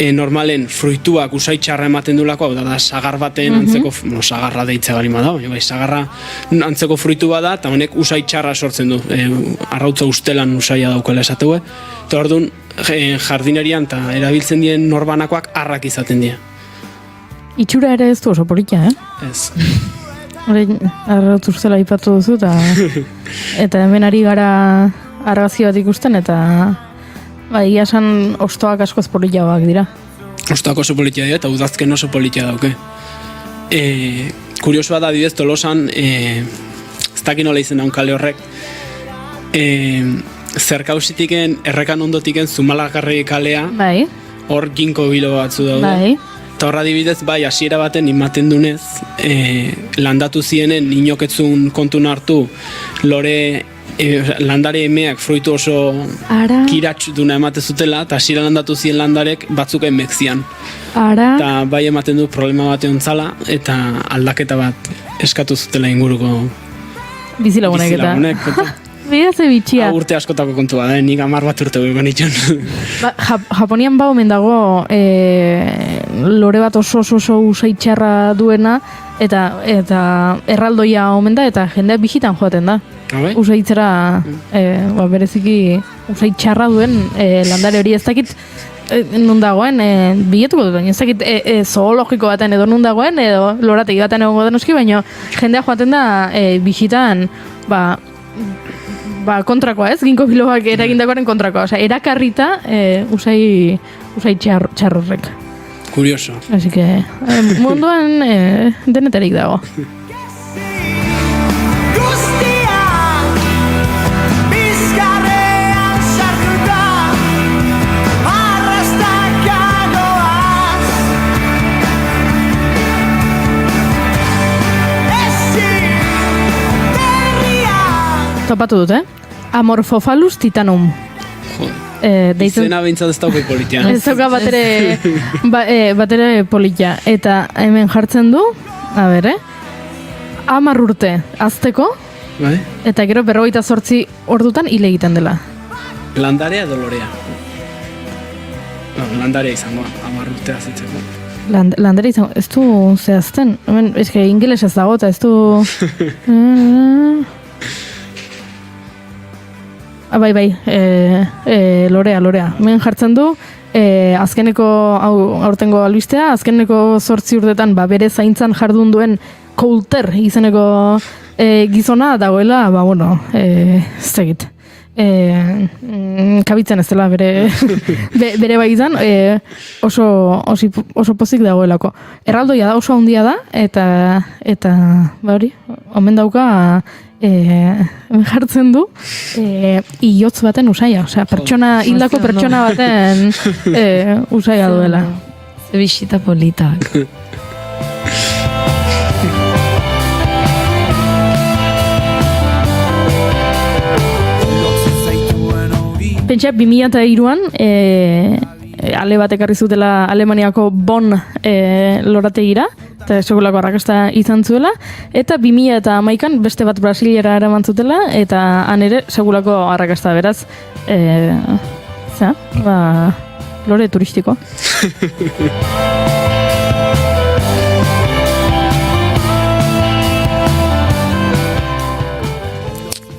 normalen fruituak usaitxarra ematen dulako, hau da, sagar baten antzeko, sagarra deitza balima da, baina sagarra antzeko fruitu bada, eta honek usaitxarra sortzen du, arrautza ustelan usaia daukela esateue, eta orduan, jardinerian eta erabiltzen dien norbanakoak arrak izaten dira. Itxura ere ez du oso politia, Ez. Arrautza ustela ipatu duzu, eta hemen ari gara argazki bat ikusten, eta ia esan ostoak askoz politiagoak dira. Ostoak oso politia dira, eta udazken oso politia dauke. Kuriosoa da, adibidez, Tolosan, ez dakin nola izen daun kale horrek, zerkausitiken, errekan ondotiken, Zumalagarri kalea, hor ginkgo biloba batzu daude. Eta horra adibidez, hasiera baten imaten dunez, landatu zienen, inoketzun kontun hartu, landare emeak fruitu oso kiratx duna emate zutela, eta hasiera landatu zien landarek batzuk emek zian. Eta bai ematen du problema bate ontzala, eta aldaketa bat eskatu zutela inguruko bizilagunek eta. Bida ze bitxia. Urte askotako kontua da, nik 10 bat urte goiko nituen. Japonian omen dago lore bat oso usaitxarra duena, eta erraldoia omen da, eta jendea bijitan joaten da. Usaitzera bereziki usai txarra duen landare hori ez dakit nun dagoen, biletuko dut, baina ez dakit zoologiko baten edo nun dagoen, edo lorategi baten egongo denoski, baina jendea joaten da bisitan, kontrakoa ez, ginko biloak eragindakoaren kontrakoa, osea, erakarrita usai txarrorrek. Curioso. Así que munduan denetarik dago. Topatu dut, Amorphophallus titanum. Izena behintzat ez dauke politia. Ez dauka batere politia. Eta hemen jartzen du, 10 urte azteko, eta gero 48 ordutan hil egiten dela. Landarea edo lorea? Landarea izango, 10 urte azitzeko. Landarea izango, ez du zehazten. Hemen, eske ingeles ez dago, eta ez du... Bai, lorea. Hemen jartzen du, azkeneko, aurtengo albistea, azkeneko 8 urtetan bere zaintzan jardun duen Coulter izeneko gizona dagoela, ez egit. Kabitzen ez dela bere bai izan, oso pozik dagoelako. Erraldoia da, oso handia da, eta hori, omen dauka jartzen du iotz baten usaia, osea, hildako pertsona baten usaia duela. Ze bisita politak. Pentsa, 2003an ale bat ekarri zutela Alemaniako Bonn lorategira, eta segulako arrakasta izan zuela, eta 2011an beste bat Brasilera eraman zutela, eta han ere segulako arrakasta beraz, lore turistiko.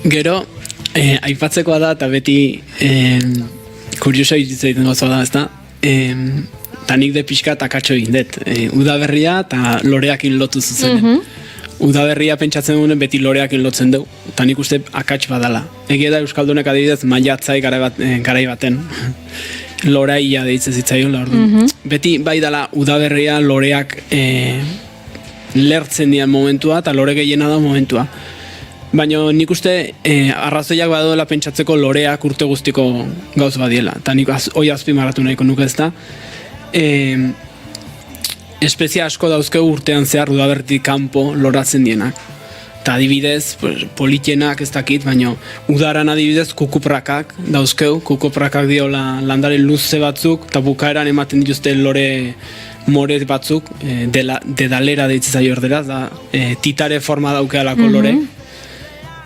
Gero, aipatzekoa da, eta beti kurioso egiten gozoa da, ezta? Ta nik de pixka eta katxo egin dut. Udaberria eta loreakin lotu zuzenen. Udaberria pentsatzen dugunen beti loreakin lotzen dugu. Ta nik uste akats badala. Egia da Euskaldunek adibidez maiatzai garai baten. Loraia deitzen zitzaiola, orduan. Beti bai dala udaberria loreak lertzen dian momentua eta lore gehiena da momentua. Baina nik uste arrazoiak badoela pentsatzeko loreak urte guztiko gauz badiela. Eta nik hoi azpimarratu nahiko nuke ez da. Espezia asko dauzkegu urtean zehar udaberritik kanpo loratzen dienak. Eta adibidez, politienak ez dakit, baina udaran adibidez kukuprakak dauzkegu. Kukuprakak diola landare luze batzuk, eta bukaeran ematen dituzte lore more batzuk, dedalera deitzen zaio erderaz, da titare forma daukealako lore.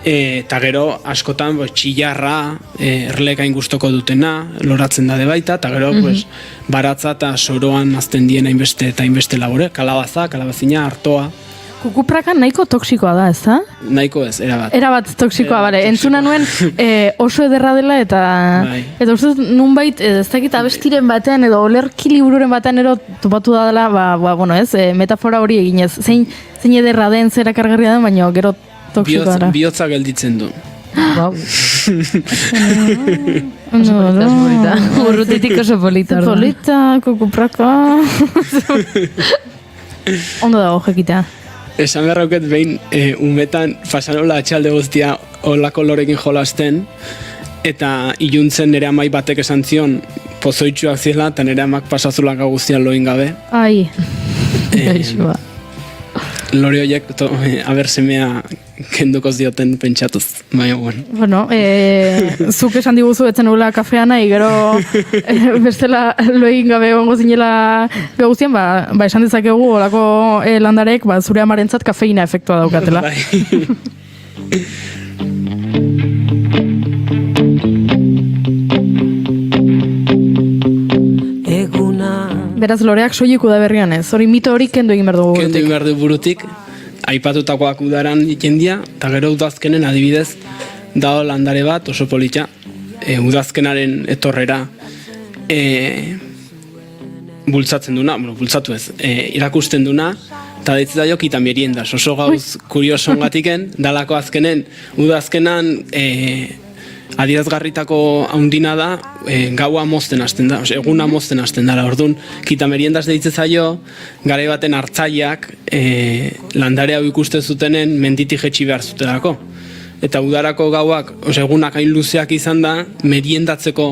Eta gero askotan txillarra, erlekain gustoko dutena, loratzen da baita, eta gero baratza eta soroan azten dien hainbeste eta hainbeste labore, kalabaza, kalabazina, artoa. Kukupraka nahiko toksikoa da, ez da? Nahiko ez, erabat. Erabat toksikoa, bale. Entzuna nuen oso ederra dela eta uste nunbait, ez dakit abestiren batean edo olerki libururen batean ero topatu da dela, metafora hori eginez. Zein ederra den, zera kargarria den, baina gero bihotza gelditzen du. Wow. Urrutitik oso polita. Polita, kukupraka. Ondo dago, jekitea. Esan beharrauket behin umetan pasanola atxalde guztia olako lorekin jolasten, eta iluntzen nire amai batek esan zion pozoitxuak ziela, eta nire amak pasazulaka guztian loin gabe. Ai. Lore horiek abersemea kendukoz dioten pentsatuz, baina bueno. Zuk esan diguzu etzen nula kafea nahi, gero bestela loegin gabe ongo zinela gauzian, esan dezakegu olako landarek zure amarentzat kafeina efektua daukatela. Beraz, loreak soilik udaberrian ez, hori mito hori kendu egin behar dugu burutik. Kendu egin behar dugu burutik, aipatutakoak udaran jendia, eta gero udazkenen adibidez, dago landare bat oso polita, udazkenaren etorrera bultzatzen duna, bultzatu ez, irakusten duna, eta deitzen daio kita meriendas, oso gauz kuriosongatiken, dalako azkenen, udazkenan adierazgarritako haundina da, gaua mozten hasten da, eguna mozten hasten dara, orduan, kita meriendas deitzen zaio, garai baten hartzaileak landare hau ikusten zutenen menditik jetxi behar zutelako. Eta udarako gauak, egunak hain luzeak izan da, meriendatzeko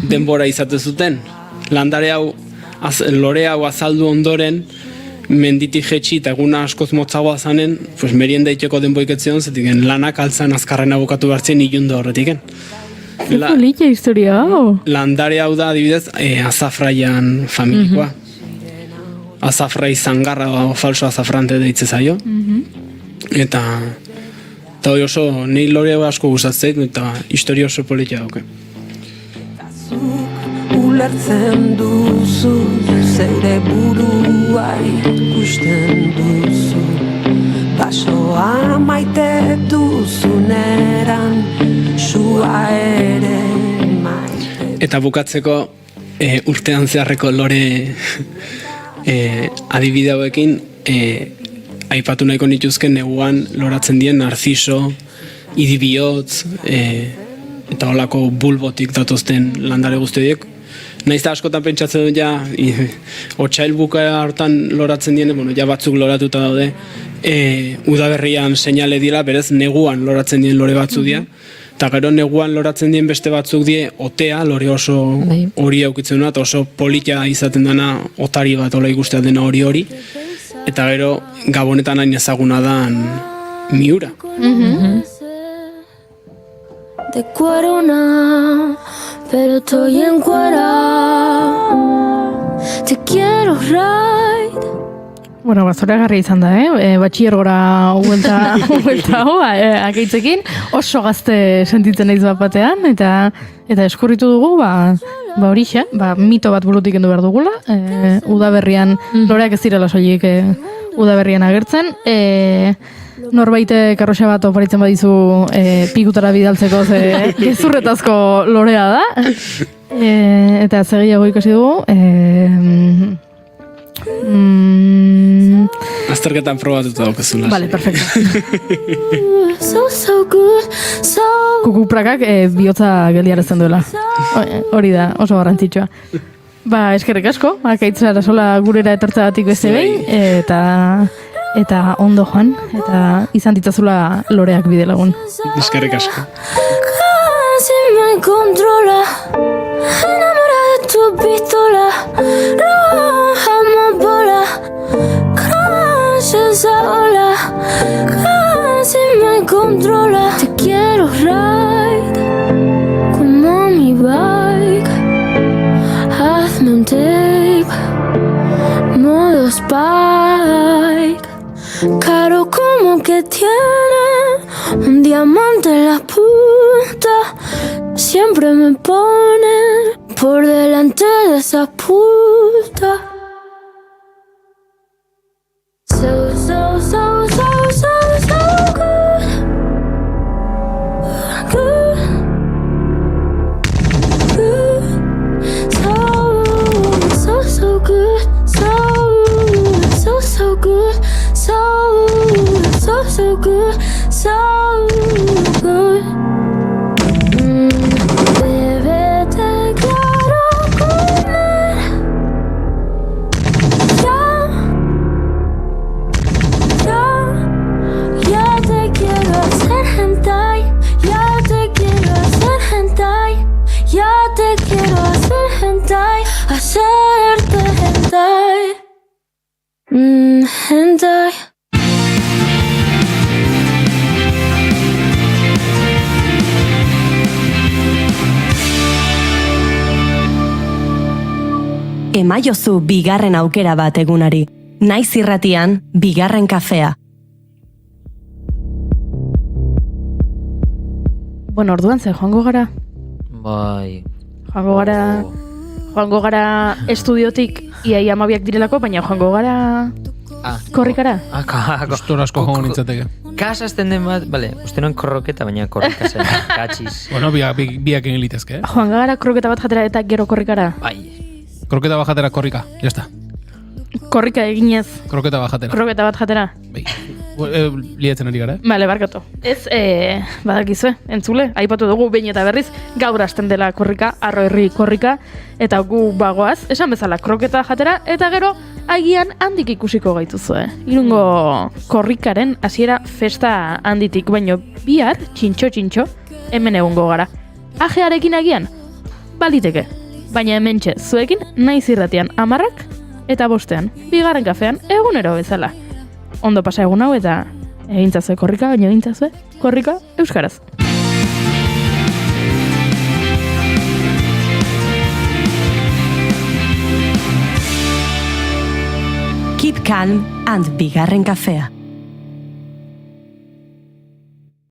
denbora izaten zuten. Landare hau, lore hau azaldu ondoren, menditik jetxi eta eguna askoz motzagoa zanen, merienda itxeko denboiketzen, zetiken lanak altzan azkarren abokatu behartzen ilundo horretiken. Polita historia hau. Landare hau da, adibidez, azafraian familikoa. Azafrai zangarra, falso azafrante deitze zaio. Eta hori oso, nahi lore asko gustatzen, eta historia oso polita dauke. Ulertzen duzu, zeure buruai ikusten duzu, basoa maite duzuneran, sua ere maite. Eta bukatzeko urtean zeharreko lore adibide hauekin, aipatu nahiko nituzken neguan loratzen dien Narciso, Idibihotz, eta holako bulbotik datozten landare guztiek. Naiz da askotan pentsatzen dut ja, otsail bukaera hartan loratzen dien, ja batzuk loratuta daude, udaberrian seinale dira, berez neguan loratzen dien lore batzuk dira, eta gero neguan loratzen dien beste batzuk die otea, lore oso hori aukitzen duna, eta oso polita izaten dena otari bat hola ikustea dena hori, eta gero gabonetan hain ezaguna dan miura. De cuerona, pero estoy en cuera. Te quiero ride. Bueno, zoragarria izan da, batxillergora huelta hau, akeitzekin, oso gazte sentitzen naiz bat batean, eta eskurritu dugu, horixe, mito bat burutik kendu behar dugula, udaberrian, loreak ez direla soilik udaberrian agertzen, norbait karroxa bat oparitzen badizu pikutara bidaltzeko gezurretazko lorea da, eta segiago ikasi dugu, azterketan probatuta daukezula. Vale, perfecto. Kukuprakak bihotza geldiarazten duela. Hori da, oso garrantzitsua. Eskerrik asko, akaitza arazola gurera etortzagatik beste behin, eta ondo joan, eta izan ditzazula loreak bide lagun. Eskerrik asko. Casi me controla, enamora de tu pistola, roja amapola, casi esa ola, casi me controla. Te quiero ride, como mi bike, hazme un tape, modo spike, caro como que tiene un diamante en la punta, siempre me pone por delante de esa puta. So, so, so, so, so, so good. Good. Good. So, so good. So, so good. So good. So good. Bebé, te quiero comer. Ya te quiero hacer hentai. Ya te quiero hacer hentai. Ya te quiero hacer hentai. Hacerte hentai. Hentai. Emaiozu bigarren aukera bat egunari. Naiz irratian, bigarren kafea. Bueno, orduan ze, joango gara? Bai. Joango gara estudiotik iaia amabiak direlako, baina joango gara korrikara. Gustora asko joango nintzateke. kasazten den bat, bale, uste noen korroketa, baina korrika zen, katxiz. Bueno, biak egin litezke, Joan gara kroketa bat jatera eta gero korrikara. Bai. Kroketa bat jatera korrika, jazta. Korrika eginez. Kroketa bat jatera. Kroketa bat jatera. Lietzen ari gara, Bale, barkatu. Ez, badakizue, entzule, aipatu dugu behin eta berriz, gaur hasten dela korrika, Arro Herri korrika, eta gu bagoaz, esan bezala kroketa jatera, eta gero, agian handik ikusiko gaituzue. Irungo korrikaren hasiera festa handitik, baino bihar, txintxo, hemen egongo gara. Ajearekin agian, baliteke, baina hementxe zuekin naiz irratian 10ak eta 5 bigarren kafean egunero bezala. Ondo pasa egun hau eta egintzazue korrika, baina egintzazue korrika euskaraz. Keep calm and bigarren kafea.